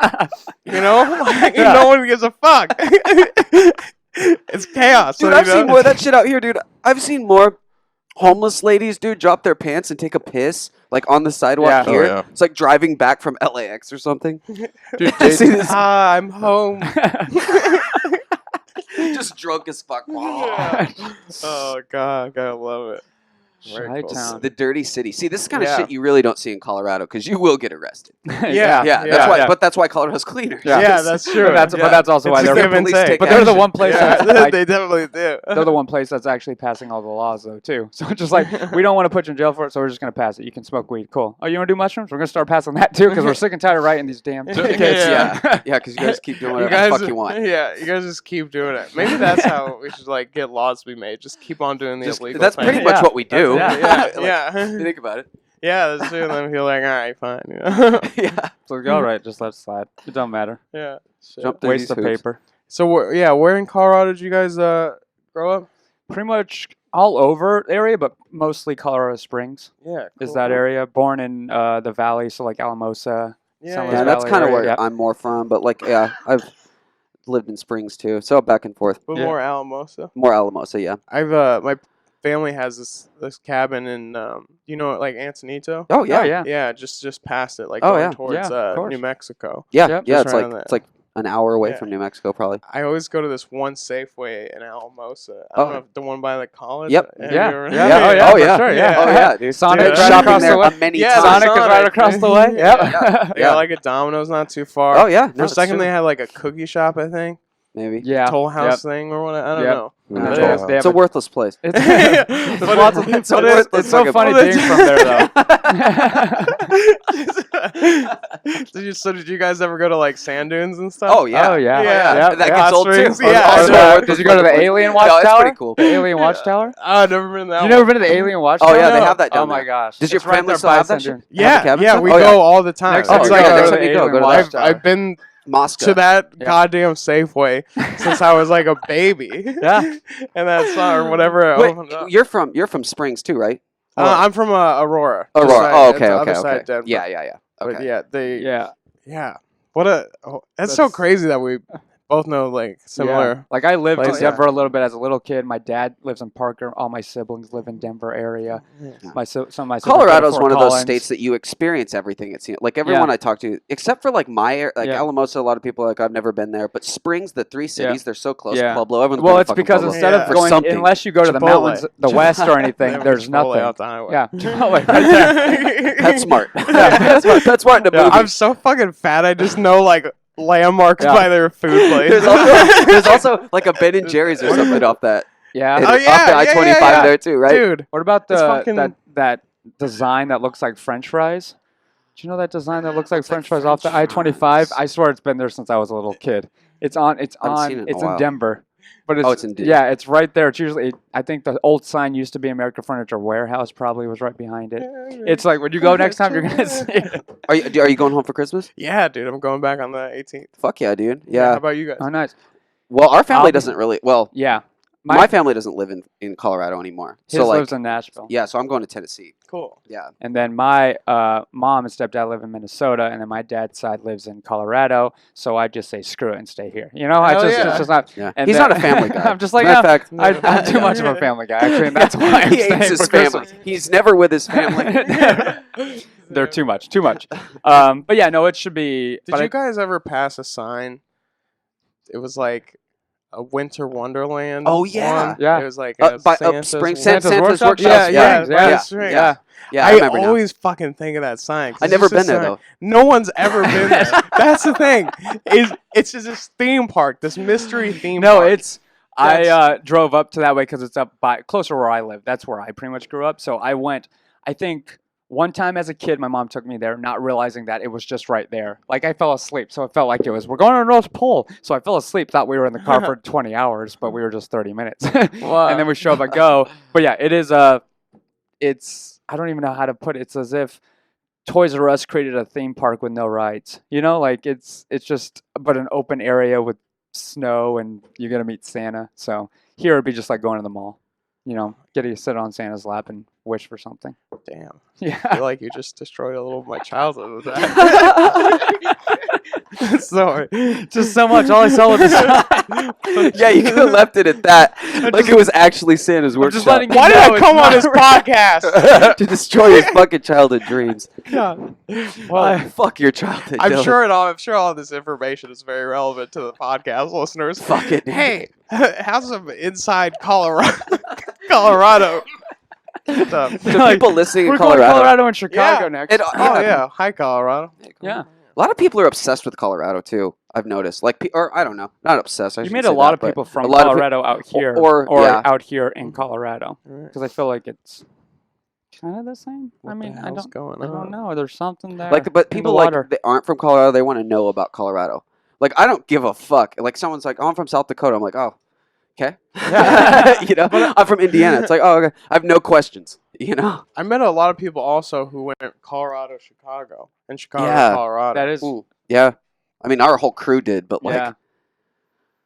Speaker 5: You know? Like, no one gives a fuck. It's chaos.
Speaker 1: Dude,
Speaker 5: so,
Speaker 1: I've
Speaker 5: you know?
Speaker 1: seen more of that shit out here, dude. I've seen more homeless ladies, dude, drop their pants and take a piss, like, on the sidewalk
Speaker 2: Yeah.
Speaker 1: here.
Speaker 3: Oh, yeah.
Speaker 1: It's like driving back from LAX or something.
Speaker 3: Dude,
Speaker 1: I see this
Speaker 5: I'm home.
Speaker 1: just drunk as fuck.
Speaker 5: Oh, God. Gotta love it. Very cool.
Speaker 2: Chi-town.
Speaker 1: The dirty city. See, this is kind of
Speaker 5: Yeah.
Speaker 1: shit you really don't see in Colorado because you will get arrested.
Speaker 5: Yeah.
Speaker 1: Yeah, that's why. But that's why Colorado's cleaner.
Speaker 5: Yeah, that's true.
Speaker 2: But that's also why
Speaker 5: It's a
Speaker 2: they're
Speaker 5: give and
Speaker 1: police
Speaker 5: take.
Speaker 1: take
Speaker 2: but they're the
Speaker 1: action.
Speaker 2: one place
Speaker 5: Yeah,
Speaker 2: that's like,
Speaker 5: they definitely do.
Speaker 2: they're the one place that's actually passing all the laws though too. So it's just like we don't want to put you in jail for it, so we're just gonna pass it. You can smoke weed, cool. Oh, you want to do mushrooms? We're gonna start passing that too because we're sick and tired of writing these damn tickets.
Speaker 1: Yeah, yeah, because you guys keep doing whatever the fuck you want.
Speaker 5: Yeah, you guys just keep doing it. Maybe that's how we should like get laws to be made. Just keep on doing the
Speaker 1: Just-
Speaker 5: illegal.
Speaker 1: that's
Speaker 5: thing.
Speaker 1: pretty much
Speaker 2: Yeah.
Speaker 1: what we do.
Speaker 2: That's-
Speaker 5: Yeah.
Speaker 1: You think about it.
Speaker 5: Yeah, that's true. And then feel like, all right, fine. You know?
Speaker 1: Yeah.
Speaker 2: So like, all right, just let it slide. It don't matter.
Speaker 5: Yeah. Shit.
Speaker 1: Jump through
Speaker 2: Waste
Speaker 1: these
Speaker 2: of
Speaker 1: hoops.
Speaker 2: paper.
Speaker 5: So where in Colorado did you guys grow up?
Speaker 2: Pretty much all over the area, but mostly Colorado Springs
Speaker 5: Yeah.
Speaker 2: is that area. Born in the valley, so like Alamosa.
Speaker 5: Yeah,
Speaker 2: Some of
Speaker 1: Yeah,
Speaker 2: Valley
Speaker 1: that's kind of
Speaker 2: area,
Speaker 1: where
Speaker 2: yeah.
Speaker 1: I'm more from. But like, yeah, I've lived in Springs too, so back and forth.
Speaker 5: But
Speaker 2: Yeah.
Speaker 5: more Alamosa.
Speaker 1: More Alamosa, yeah.
Speaker 5: I've my family has this cabin in you know like Antonito.
Speaker 1: Oh yeah,
Speaker 2: Oh, yeah.
Speaker 5: Yeah, just past it, like
Speaker 1: Oh,
Speaker 5: going
Speaker 1: yeah.
Speaker 5: towards
Speaker 2: Yeah, of course.
Speaker 5: New Mexico.
Speaker 1: yeah,
Speaker 2: Yep.
Speaker 1: yeah.
Speaker 5: Just
Speaker 1: It's like
Speaker 5: around
Speaker 1: it's like an hour away
Speaker 5: Yeah.
Speaker 1: from New Mexico, probably.
Speaker 5: I always go to this one Safeway in Alamosa. I
Speaker 1: Oh.
Speaker 5: don't know if the one by the college.
Speaker 1: Yep.
Speaker 5: Have
Speaker 2: Yeah.
Speaker 5: you ever-
Speaker 2: Yeah.
Speaker 1: Yeah.
Speaker 2: Oh, yeah.
Speaker 1: Oh,
Speaker 2: for
Speaker 1: yeah.
Speaker 2: Sure.
Speaker 5: Yeah.
Speaker 2: Yeah.
Speaker 1: Oh yeah, dude.
Speaker 2: Sonic
Speaker 5: Dude,
Speaker 2: right
Speaker 1: shopping
Speaker 2: across
Speaker 1: there
Speaker 2: the way.
Speaker 1: many
Speaker 5: Yeah,
Speaker 1: times.
Speaker 2: Sonic is right
Speaker 5: Sonic.
Speaker 2: across the way. Yep.
Speaker 5: They got like a Domino's not too far.
Speaker 1: Oh yeah,
Speaker 5: For a second, they had like a cookie shop, I think.
Speaker 1: maybe.
Speaker 2: Yeah.
Speaker 5: Toll House
Speaker 2: Yep.
Speaker 5: thing or what? I don't
Speaker 2: Yep.
Speaker 5: know.
Speaker 1: Who
Speaker 2: Yeah,
Speaker 1: knows?
Speaker 5: But it is-
Speaker 2: they have
Speaker 1: It's a
Speaker 2: a-
Speaker 1: worthless place.
Speaker 2: It's,
Speaker 5: But
Speaker 2: there's lots of,
Speaker 1: it's a
Speaker 2: but
Speaker 1: worthless
Speaker 2: it's so
Speaker 1: fucking
Speaker 2: funny
Speaker 5: place.
Speaker 2: being from there though.
Speaker 5: Did you guys ever go to like sand dunes and stuff?
Speaker 1: Oh yeah.
Speaker 2: Oh yeah.
Speaker 5: Yeah.
Speaker 2: Yep.
Speaker 1: That
Speaker 2: Yeah.
Speaker 1: gets old too.
Speaker 5: Springs,
Speaker 1: Oh,
Speaker 5: yeah.
Speaker 1: also
Speaker 5: Did
Speaker 1: worthless
Speaker 2: Did you go to the
Speaker 1: fucking place.
Speaker 2: Alien
Speaker 1: No, it's
Speaker 2: Watchtower?
Speaker 1: pretty cool.
Speaker 2: The Alien Watchtower?
Speaker 5: Oh, I've never been to that
Speaker 2: You
Speaker 5: one.
Speaker 2: never been to the Alien Watchtower?
Speaker 1: Oh yeah, they
Speaker 5: No.
Speaker 1: have that down
Speaker 2: Oh my
Speaker 1: there.
Speaker 2: gosh.
Speaker 1: Does your
Speaker 2: It's right
Speaker 1: family
Speaker 2: there
Speaker 1: still
Speaker 2: by
Speaker 1: have that
Speaker 2: Sand
Speaker 1: shit?
Speaker 2: Dunes.
Speaker 1: Have the
Speaker 5: Yeah,
Speaker 1: cabin
Speaker 5: yeah,
Speaker 1: stuff?
Speaker 5: we
Speaker 1: Oh,
Speaker 5: go all the time.
Speaker 2: Next
Speaker 1: Oh,
Speaker 2: time
Speaker 5: It's
Speaker 2: you
Speaker 5: like
Speaker 2: go,
Speaker 1: yeah,
Speaker 2: go
Speaker 1: next
Speaker 2: to
Speaker 1: time you
Speaker 2: the
Speaker 1: go,
Speaker 2: Alien
Speaker 1: go to that.
Speaker 2: Watchtower.
Speaker 5: I've been
Speaker 1: Moscow.
Speaker 5: to that
Speaker 2: Yeah.
Speaker 5: goddamn Safeway since I was like a baby.
Speaker 2: Yeah.
Speaker 5: And that's or whatever.
Speaker 1: Wait,
Speaker 5: opened up.
Speaker 1: you're from Springs too, right?
Speaker 5: I'm from Aurora.
Speaker 1: Aurora.
Speaker 5: Just side-
Speaker 1: Oh,
Speaker 5: it's
Speaker 1: okay,
Speaker 5: the
Speaker 1: okay,
Speaker 5: other side
Speaker 1: okay.
Speaker 5: of Denver.
Speaker 1: Yeah.
Speaker 5: But
Speaker 1: Okay.
Speaker 5: yeah,
Speaker 2: Yeah.
Speaker 5: yeah. What a that's so
Speaker 2: That's-
Speaker 5: crazy that we both know like similar.
Speaker 2: Yeah. Like I lived in
Speaker 5: places.
Speaker 2: Denver a little bit as a little kid. My dad lives in Parker. All my siblings live in Denver area.
Speaker 1: Yeah.
Speaker 2: Some of my siblings
Speaker 1: Colorado's
Speaker 2: go to
Speaker 1: one
Speaker 2: Fort
Speaker 1: of those
Speaker 2: Collins.
Speaker 1: states that you experience everything. It seems like everyone I talk to, except for like like
Speaker 2: Yeah.
Speaker 1: Alamosa. A lot of people are like I've never been there, but Springs, the three cities, they're so close.
Speaker 2: Yeah.
Speaker 1: Pueblo, everyone's
Speaker 2: Well,
Speaker 1: been to
Speaker 2: it's
Speaker 1: fucking
Speaker 2: because
Speaker 1: Pueblo.
Speaker 2: instead
Speaker 5: Yeah.
Speaker 2: of
Speaker 1: For
Speaker 2: going,
Speaker 1: something.
Speaker 2: unless you go to the
Speaker 5: Chipotle.
Speaker 2: mountains, the west or anything,
Speaker 5: Never
Speaker 2: there's
Speaker 5: Chipotle
Speaker 2: nothing.
Speaker 5: out the highway.
Speaker 2: Yeah, Chipotle right there.
Speaker 1: That's smart.
Speaker 2: Yeah.
Speaker 1: That's smart in a
Speaker 2: Yeah,
Speaker 1: movie.
Speaker 5: I'm so fucking fat. I just know like landmarks
Speaker 2: Yeah.
Speaker 5: by their food place.
Speaker 1: there's also like a Ben and Jerry's or something off that.
Speaker 2: Yeah.
Speaker 1: and
Speaker 5: Oh,
Speaker 1: off
Speaker 5: yeah,
Speaker 1: the
Speaker 5: yeah,
Speaker 1: I-25
Speaker 5: yeah.
Speaker 1: there too, right?
Speaker 5: Dude.
Speaker 2: What about
Speaker 5: It's
Speaker 2: the
Speaker 5: fucking-
Speaker 2: that design that looks like French fries? Do you know that design that looks like French fries off the
Speaker 1: French
Speaker 2: I-25?
Speaker 1: fries.
Speaker 2: I swear it's been there since I was a little kid. It's on. It's
Speaker 1: Haven't
Speaker 2: on.
Speaker 1: seen it in a
Speaker 2: It's in
Speaker 1: while.
Speaker 2: Denver. But
Speaker 1: it's in Denver.
Speaker 2: Yeah, it's right there. It's usually. I think the old sign used to be American Furniture Warehouse. Probably was right behind it. It's like when you go next time, you're gonna see it.
Speaker 1: Are you going home for Christmas?
Speaker 5: Yeah, dude. I'm going back on the 18th.
Speaker 1: Fuck yeah, dude.
Speaker 5: How
Speaker 1: Yeah.
Speaker 5: about you guys?
Speaker 2: Oh, nice.
Speaker 1: Well, our family
Speaker 2: I'll-
Speaker 1: doesn't really. Well,
Speaker 2: Yeah.
Speaker 1: my family doesn't live in Colorado anymore.
Speaker 2: His
Speaker 1: So like,
Speaker 2: lives in Nashville.
Speaker 1: yeah. So I'm going to Tennessee.
Speaker 5: Cool.
Speaker 1: Yeah.
Speaker 2: And then my mom and stepdad live in Minnesota, and then my dad's side lives in Colorado. So I just say screw it and stay here. You know,
Speaker 5: Hell
Speaker 2: it's
Speaker 5: yeah.
Speaker 2: just not.
Speaker 1: Yeah.
Speaker 2: And
Speaker 1: He's
Speaker 2: then-
Speaker 1: not a family guy.
Speaker 2: I'm just like,
Speaker 1: Matter
Speaker 2: no,
Speaker 1: of fact,
Speaker 2: I'm too much of a family guy. Actually, and that's why I'm
Speaker 1: he
Speaker 2: staying
Speaker 1: hates his
Speaker 2: for
Speaker 1: family.
Speaker 2: Christmas.
Speaker 1: He's never with his family.
Speaker 2: They're too much, too much. But yeah, no, it should be.
Speaker 5: Did
Speaker 2: but
Speaker 5: you
Speaker 2: I-
Speaker 5: guys ever pass a sign? It was like a Winter Wonderland.
Speaker 1: Oh, yeah.
Speaker 5: one.
Speaker 2: Yeah.
Speaker 5: It was like
Speaker 1: By
Speaker 5: Santa's
Speaker 1: Spring
Speaker 5: one.
Speaker 1: Santa's
Speaker 2: Santa's
Speaker 1: Workshop.
Speaker 2: Workshop?
Speaker 5: Yeah,
Speaker 2: Yeah,
Speaker 5: by the
Speaker 2: yeah,
Speaker 5: string.
Speaker 2: yeah.
Speaker 1: Yeah, I
Speaker 5: I
Speaker 1: remember now.
Speaker 5: always fucking think of that sign. 'cause
Speaker 1: I
Speaker 5: it's
Speaker 1: never
Speaker 5: just a
Speaker 1: been there
Speaker 5: sign.
Speaker 1: though.
Speaker 5: No one's ever been there. That's the thing. It's just this theme park, this mystery theme
Speaker 2: No,
Speaker 5: park.
Speaker 2: it's. I drove up to that way because it's up by closer where I live. That's where I pretty much grew up. So I went. I think one time as a kid, my mom took me there, not realizing that it was just right there. Like I fell asleep, so it felt like it was. We're going to the North Pole, so I fell asleep. Thought we were in the car for 20 hours, but we were just 30 minutes.
Speaker 5: Wow.
Speaker 2: And then we show up and go. But yeah, it is it's. I don't even know how to put it. It's as if Toys R Us created a theme park with no rides. You know, like it's just but an open area with snow and you're gonna meet Santa. So here it'd be just like going to the mall. You know, getting to sit on Santa's lap and wish for something.
Speaker 5: Damn. I
Speaker 2: Yeah.
Speaker 5: feel like you just destroyed a little of my childhood with that. Sorry.
Speaker 2: Just so much. All I saw was the sign.
Speaker 1: Yeah, you could have left it at that. Like it was actually Santa's
Speaker 2: I'm just
Speaker 1: workshop.
Speaker 2: letting you
Speaker 5: Why did
Speaker 2: know
Speaker 5: I
Speaker 2: it's
Speaker 5: come on
Speaker 2: not
Speaker 5: this
Speaker 2: real.
Speaker 5: podcast?
Speaker 1: To destroy his fucking childhood dreams.
Speaker 5: Well,
Speaker 1: Fuck your childhood.
Speaker 5: I'm
Speaker 1: Dylan.
Speaker 5: sure all this information is very relevant to the podcast listeners.
Speaker 1: Fuck it.
Speaker 5: Hey, have some inside Colorado stuff.
Speaker 1: To people listening
Speaker 2: We're
Speaker 1: in
Speaker 2: going to
Speaker 1: Colorado,
Speaker 2: Colorado and Chicago
Speaker 5: Yeah.
Speaker 2: next.
Speaker 1: It-
Speaker 5: Oh yeah, hi Colorado.
Speaker 2: Yeah.
Speaker 1: a lot of people are obsessed with Colorado too. I've noticed, like, or I don't know, not obsessed. I
Speaker 2: You
Speaker 1: shouldn't
Speaker 2: made a
Speaker 1: say
Speaker 2: lot
Speaker 1: that,
Speaker 2: of
Speaker 1: but
Speaker 2: people from
Speaker 1: a lot of
Speaker 2: Colorado out here,
Speaker 1: or- yeah.
Speaker 2: out here in Colorado,
Speaker 5: Right.
Speaker 2: because I feel like it's kind of the same.
Speaker 5: What
Speaker 2: I mean,
Speaker 5: the
Speaker 2: I
Speaker 5: hell's
Speaker 2: don't,
Speaker 5: going
Speaker 2: I don't
Speaker 5: on?
Speaker 2: know. There's something there.
Speaker 1: like, but
Speaker 2: in the
Speaker 1: people like
Speaker 2: water.
Speaker 1: they aren't from Colorado. They want to know about Colorado. Like, I don't give a fuck. Like, someone's like, "Oh, I'm from South Dakota." I'm like, "Oh, okay." You know, I'm from Indiana. It's like, "Oh, okay." I have no questions. You know.
Speaker 5: I met a lot of people also who went Colorado, Chicago, and Chicago,
Speaker 1: Yeah.
Speaker 5: Colorado.
Speaker 2: That is,
Speaker 1: Yeah. I mean, our whole crew did, but like,
Speaker 2: yeah.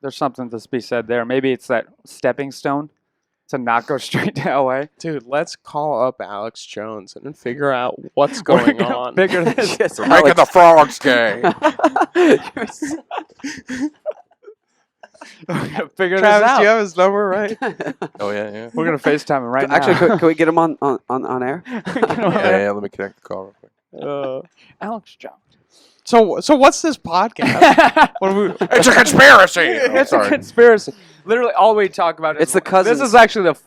Speaker 2: There's something to be said there. Maybe it's that stepping stone to not go straight to LA.
Speaker 5: Dude, let's call up Alex Jones and figure out what's going
Speaker 2: We're gonna
Speaker 5: on.
Speaker 2: Figure this.
Speaker 1: Yes,
Speaker 3: We're making the frogs gay.
Speaker 2: We're gonna figure this
Speaker 5: Travis,
Speaker 2: out.
Speaker 5: do you have his number right?
Speaker 3: Oh yeah.
Speaker 2: We're gonna FaceTime him right
Speaker 1: Actually,
Speaker 2: now.
Speaker 1: can we get him on air?
Speaker 3: Yeah. Let me connect the call real quick.
Speaker 2: Alex Jones.
Speaker 5: So what's this podcast? What are we?
Speaker 3: It's a conspiracy. Oh,
Speaker 2: It's a
Speaker 3: sorry.
Speaker 2: conspiracy. Literally, all we talk about is
Speaker 1: It's the cousins
Speaker 2: This is actually one of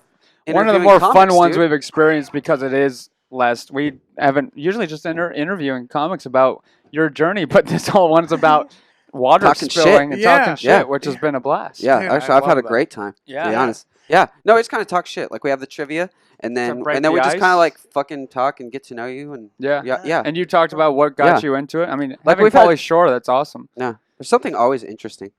Speaker 2: the
Speaker 1: interviewing
Speaker 2: more fun
Speaker 1: comics,
Speaker 2: ones
Speaker 1: dude.
Speaker 2: we've experienced because it is less. We haven't usually just interviewing comics about your journey, but this whole one's about water
Speaker 1: Talking shit.
Speaker 2: spilling and
Speaker 5: Yeah.
Speaker 2: talking shit,
Speaker 1: Yeah.
Speaker 2: which has been a blast.
Speaker 1: Yeah,
Speaker 5: Dude,
Speaker 1: actually,
Speaker 5: I
Speaker 1: I've had
Speaker 5: love
Speaker 1: a
Speaker 5: that.
Speaker 1: great time.
Speaker 2: Yeah.
Speaker 1: To be honest. Yeah, no, it's kind of talk shit. Like we have the trivia, and then
Speaker 2: break
Speaker 1: we
Speaker 2: the
Speaker 1: just kind
Speaker 2: ice.
Speaker 1: of like fucking talk and get to know you, and
Speaker 2: Yeah.
Speaker 1: yeah.
Speaker 2: And you talked about what got you into it. I mean,
Speaker 1: Like
Speaker 2: having
Speaker 1: we've had-
Speaker 2: Pauly Shore, that's awesome.
Speaker 1: No, there's something always interesting,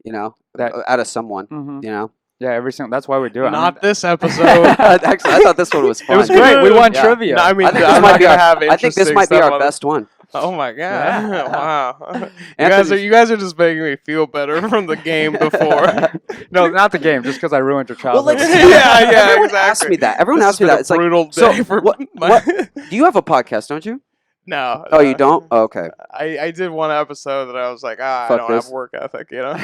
Speaker 1: you know,
Speaker 2: That-
Speaker 1: out of someone,
Speaker 2: Hmm.
Speaker 1: you know.
Speaker 2: Yeah, every single. That's why we do it.
Speaker 5: Not this episode.
Speaker 1: Actually, I thought this one was
Speaker 2: It
Speaker 1: fun.
Speaker 2: was great. We won
Speaker 1: Yeah.
Speaker 2: trivia.
Speaker 5: No, I mean,
Speaker 1: I think
Speaker 5: I'm
Speaker 1: this might
Speaker 5: not
Speaker 1: be
Speaker 5: gonna
Speaker 1: our,
Speaker 5: have
Speaker 1: I think this
Speaker 5: interesting
Speaker 1: might be
Speaker 5: stuff
Speaker 1: our
Speaker 5: on-
Speaker 1: best one.
Speaker 5: Oh my god!
Speaker 2: Yeah.
Speaker 5: Wow.
Speaker 1: Anthony's-
Speaker 5: You guys are just making me feel better from the game before.
Speaker 2: No, not the game. Just because I ruined your
Speaker 1: Well,
Speaker 2: childhood.
Speaker 1: like,
Speaker 5: Yeah,
Speaker 1: everyone
Speaker 5: exactly.
Speaker 1: asks me that. Everyone
Speaker 5: This
Speaker 1: asks me
Speaker 5: has been
Speaker 1: that.
Speaker 5: a
Speaker 1: It's like,
Speaker 5: brutal
Speaker 1: so
Speaker 5: day for
Speaker 1: what?
Speaker 5: my-
Speaker 1: Do you have a podcast? Don't you?
Speaker 5: No.
Speaker 1: Oh, you don't? Oh, okay.
Speaker 5: I did one episode that I was like, I
Speaker 1: Fuck
Speaker 5: don't
Speaker 1: this.
Speaker 5: have work ethic, you know.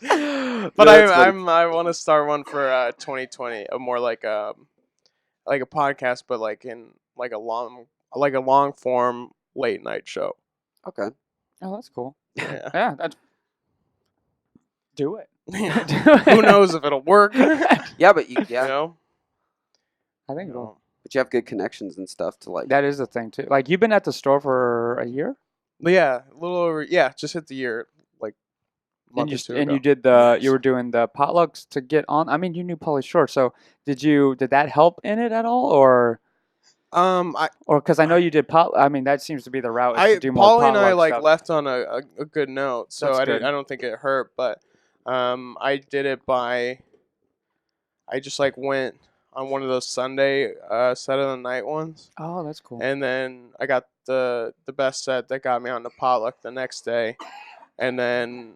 Speaker 1: Yeah,
Speaker 5: But
Speaker 1: that's funny.
Speaker 5: I want to start one for 2020, a more like a podcast, but like in like a long form late night show.
Speaker 1: Okay.
Speaker 2: Oh, that's cool.
Speaker 5: Yeah.
Speaker 2: Yeah, that's. Do it.
Speaker 5: Who knows if it'll work?
Speaker 1: Yeah, but you
Speaker 5: You know.
Speaker 2: I think it'll.
Speaker 1: but you have good connections and stuff to like.
Speaker 2: That is the thing too. Like you've been at the store for a year,
Speaker 5: But yeah, a little over. Yeah, just hit the year like. a month
Speaker 2: and
Speaker 5: or two
Speaker 2: you
Speaker 5: ago.
Speaker 2: did you were doing the potlucks to get on. I mean, you knew Pauly Shore, so did that help in it at all, or because I know you did I mean, that seems to be the route. Is to do more
Speaker 5: Paulie and I
Speaker 2: potluck
Speaker 5: like
Speaker 2: stuff.
Speaker 5: left on a good note, so
Speaker 2: That's
Speaker 5: I
Speaker 2: good.
Speaker 5: don't think it hurt, but I did it by. I just like went on one of those Sunday set of the night ones.
Speaker 2: Oh, that's cool.
Speaker 5: And then I got the best set that got me on the potluck the next day, and then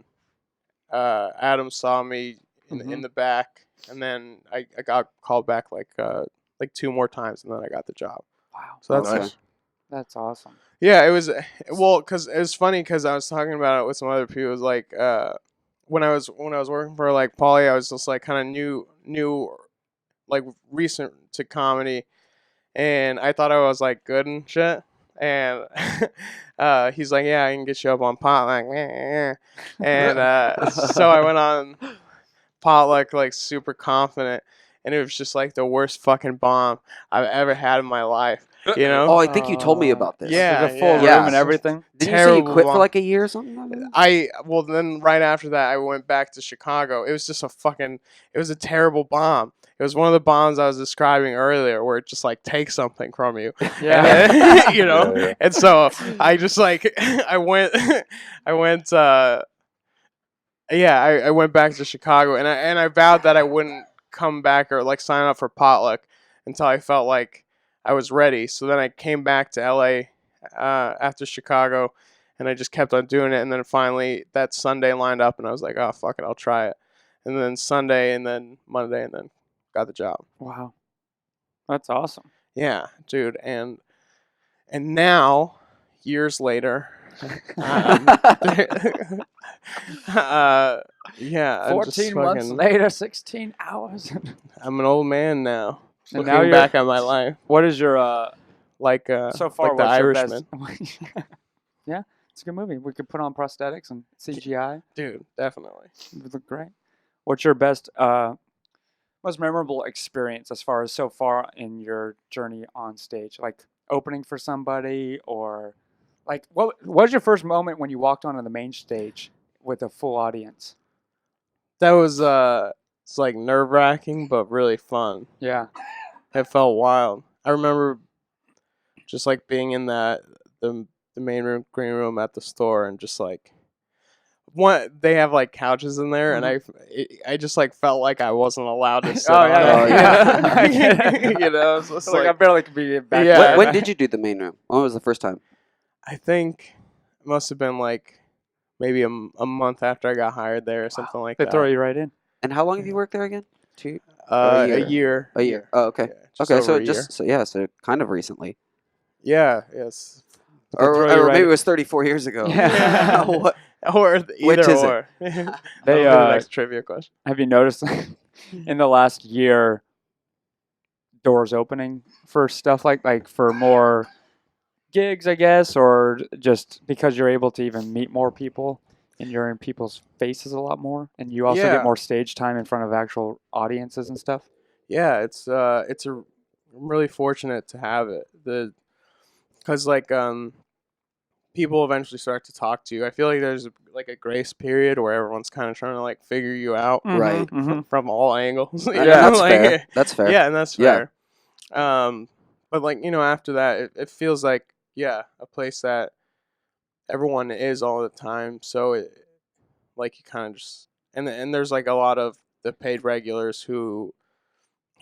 Speaker 5: Adam saw me in the back, and then I got called back like 2 more times, and then I got the job.
Speaker 2: Wow.
Speaker 5: So that's
Speaker 3: Nice.
Speaker 2: That's awesome.
Speaker 5: yeah. It was because it was funny because I was talking about it with some other people. It was like when I was working for like Pauly, I was just like kind of new, like recent to comedy, and I thought I was like good and shit. And he's like, yeah, I can get you up on Potluck. And so I went on Potluck like super confident, and it was just like the worst fucking bomb I've ever had in my life. You know?
Speaker 1: Oh, I think you told me about this.
Speaker 5: Yeah,
Speaker 2: Like a full room
Speaker 1: yeah.
Speaker 2: and everything.
Speaker 1: Didn't you say you
Speaker 5: terrible
Speaker 1: quit for
Speaker 5: bomb.
Speaker 1: like a year or something? Like that?
Speaker 5: Then right after that I went back to Chicago. It was just it was a terrible bomb. It was one of the bombs I was describing earlier where it just like takes something from you.
Speaker 2: Yeah.
Speaker 5: And then, you know?
Speaker 3: Yeah.
Speaker 5: And so I just like I went I went back to Chicago, and I vowed that I wouldn't come back or like sign up for Potluck until I felt like I was ready. So then I came back to LA after Chicago, and I just kept on doing it. And then finally that Sunday lined up, and I was like, oh, fuck it, I'll try it. And then Sunday, and then Monday, and then got the job.
Speaker 2: Wow. That's awesome.
Speaker 5: Yeah, dude. And now, years later, yeah, I'm just
Speaker 2: 14 months
Speaker 5: fucking-
Speaker 2: later, 16 hours.
Speaker 5: I'm an old man now.
Speaker 2: And
Speaker 5: Looking
Speaker 2: now you're-
Speaker 5: back at my life,
Speaker 2: What is your
Speaker 5: like
Speaker 2: so far?
Speaker 5: like the
Speaker 2: what's your
Speaker 5: Irishman,
Speaker 2: best? Yeah, it's a good movie. We could put on prosthetics and CGI.
Speaker 5: dude. Definitely.
Speaker 2: It would look great. What's your best, most memorable experience as far as so far in your journey on stage? Like opening for somebody, or like what was your first moment when you walked onto the main stage with a full audience?
Speaker 5: That was it's like nerve-wracking, but really fun.
Speaker 2: Yeah.
Speaker 5: It felt wild. I remember just like being in the main room, green room at the store, and just like they have like couches in there, and I just like felt like I wasn't allowed to sit.
Speaker 2: Oh, yeah.
Speaker 5: You know, it's just
Speaker 2: Like I barely could be back.
Speaker 5: Yeah.
Speaker 2: there.
Speaker 1: When did you do the main room? When was the first time?
Speaker 5: I think it must have been like maybe a month after I got hired there, or something like
Speaker 2: They
Speaker 5: that.
Speaker 2: throw you right in.
Speaker 1: And how long have you worked there again? 2
Speaker 5: a
Speaker 1: year.
Speaker 5: year.
Speaker 1: A year. Oh, okay.
Speaker 5: Yeah, just
Speaker 1: Okay,
Speaker 5: over
Speaker 1: so
Speaker 5: a year.
Speaker 1: so kind of recently,
Speaker 5: Yeah. Yes.
Speaker 1: or
Speaker 2: throw you
Speaker 1: maybe
Speaker 2: right-
Speaker 1: it was 34 years ago.
Speaker 2: Yeah.
Speaker 1: What?
Speaker 5: Or
Speaker 1: Which
Speaker 5: either
Speaker 1: is it?
Speaker 5: or.
Speaker 2: They,
Speaker 5: That'll be the next trivia question.
Speaker 2: Have you noticed in the last year doors opening for stuff like for more gigs, I guess, or just because you're able to even meet more people and you're in people's faces a lot more, and you also
Speaker 5: Yeah.
Speaker 2: get more stage time in front of actual audiences and stuff?
Speaker 5: Yeah, I'm really fortunate to have it. Because like people eventually start to talk to you. I feel like there's like a grace period where everyone's kind of trying to like figure you out
Speaker 1: Right.
Speaker 5: from all angles. you
Speaker 1: Yeah,
Speaker 5: know,
Speaker 1: that's
Speaker 5: like,
Speaker 1: fair. That's fair.
Speaker 5: Yeah, and that's
Speaker 1: Yeah.
Speaker 5: fair. But like, you know, after that, it feels like, yeah, a place that everyone is all the time. So like you kind of just, and there's like a lot of the paid regulars who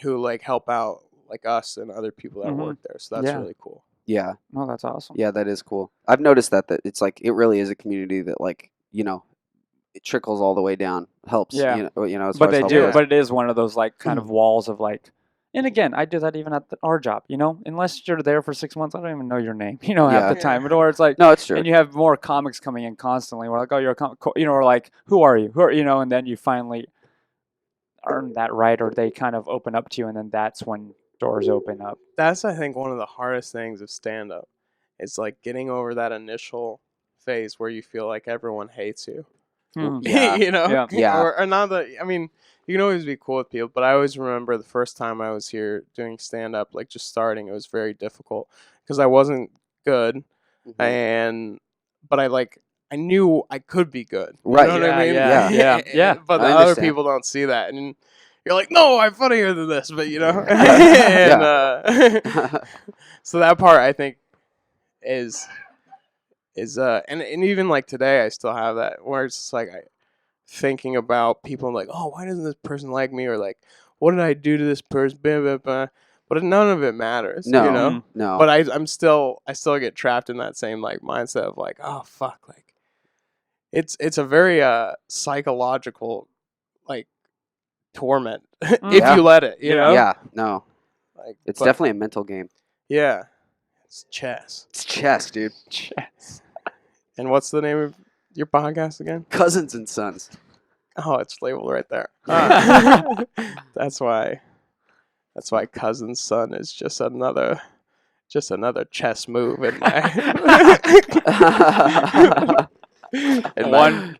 Speaker 5: like help out like us and other people that work there. So that's
Speaker 2: Yeah.
Speaker 5: really cool.
Speaker 1: Yeah.
Speaker 2: No, that's awesome.
Speaker 1: Yeah, that is cool. I've noticed that it's like it really is a community that like, it trickles all the way down. Helps.
Speaker 2: Yeah.
Speaker 1: As
Speaker 2: But
Speaker 1: far as
Speaker 2: they
Speaker 1: helping
Speaker 2: do.
Speaker 1: us.
Speaker 2: But it is one of those like kind of walls of like, and again, I do that even at our job. Unless you're there for 6 months, I don't even know your name. Half
Speaker 1: Yeah.
Speaker 2: the time. Or it's like,
Speaker 1: No, it's true.
Speaker 2: and you have more comics coming in constantly. We're like, oh, you're a comic. Or like, who are you? And then you finally earn that right, or they kind of open up to you, and then that's when doors open up.
Speaker 5: That's, I think, one of the hardest things of stand-up. It's like getting over that initial phase where you feel like everyone hates you.
Speaker 1: Yeah.
Speaker 5: You know?
Speaker 2: Yeah.
Speaker 1: Yeah.
Speaker 5: Or not that, I mean, you can always be cool with people, but I always remember the first time I was here doing stand-up, like just starting, it was very difficult because I wasn't good,
Speaker 1: Mhm.
Speaker 5: but I knew I could be good. You
Speaker 1: Right.
Speaker 5: know what I mean?
Speaker 2: Yeah.
Speaker 5: But
Speaker 1: I
Speaker 5: the other
Speaker 1: understand.
Speaker 5: people don't see that, and you're like, no, I'm funnier than this, but so that part I think is and even like today I still have that where it's just like thinking about people like, oh, why doesn't this person like me, or like, what did I do to this person, blah, blah, blah. But none of it matters.
Speaker 1: No.
Speaker 5: You know.
Speaker 1: No.
Speaker 5: But I still get trapped in that same like mindset of like, oh fuck, like it's a very psychological like torment if
Speaker 1: Yeah.
Speaker 5: you let it, you know.
Speaker 1: Yeah. No.
Speaker 5: Like
Speaker 1: It's
Speaker 5: but-
Speaker 1: definitely a mental game.
Speaker 5: yeah. It's chess.
Speaker 1: It's chess, dude.
Speaker 2: Chess.
Speaker 5: And what's the name of your podcast again?
Speaker 1: Cousins and Sons.
Speaker 5: Oh, it's labeled right there. That's why Cousin's Son is just another chess move in my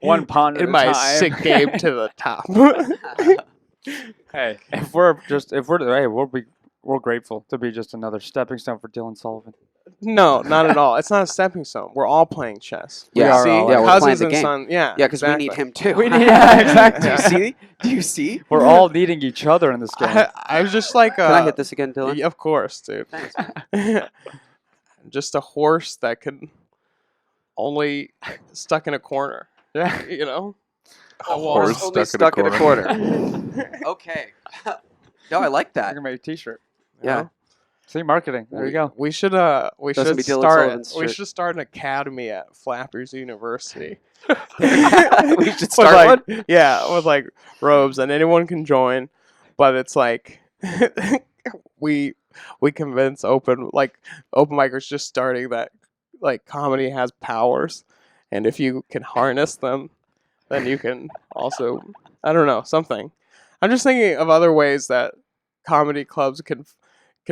Speaker 2: One pawn at
Speaker 5: in
Speaker 2: a
Speaker 5: my
Speaker 2: time.
Speaker 5: sick game to the top.
Speaker 2: Hey, we're grateful to be just another stepping stone for Dylan Sullivan.
Speaker 5: No, not at all. It's not a stepping stone. We're all playing chess.
Speaker 1: Yeah,
Speaker 2: are
Speaker 5: See,
Speaker 2: all-
Speaker 1: yeah, we're
Speaker 5: Cousins
Speaker 1: playing the
Speaker 5: and
Speaker 1: game.
Speaker 5: Son. Yeah,
Speaker 1: Yeah, because we
Speaker 5: exactly.
Speaker 1: need him too.
Speaker 2: We need- yeah, exactly.
Speaker 1: Do you see? Do you see?
Speaker 2: We're all needing each other in this game.
Speaker 5: I was just like,
Speaker 1: Can I hit this again, Dylan?
Speaker 5: yeah, of course, dude.
Speaker 1: Thanks.
Speaker 5: Just a horse that could only stuck in a corner.
Speaker 2: Yeah.
Speaker 5: You know.
Speaker 3: A horse
Speaker 1: Only
Speaker 3: stuck in a corner.
Speaker 1: Okay. No, I like
Speaker 2: I
Speaker 1: that.
Speaker 2: can make a T-shirt.
Speaker 5: You
Speaker 1: Yeah.
Speaker 5: know?
Speaker 2: See, marketing. There you go.
Speaker 5: We should
Speaker 1: That's gonna be Dylan Sullivan's
Speaker 5: we
Speaker 1: shirt.
Speaker 5: should start an academy at Flappers University.
Speaker 1: We should
Speaker 5: With,
Speaker 1: start
Speaker 5: like,
Speaker 1: one.
Speaker 5: Yeah, with like robes, and anyone can join. But it's like we convince open micers just starting that like comedy has powers, and if you can harness them, then you can also I don't know something. I'm just thinking of other ways that comedy clubs can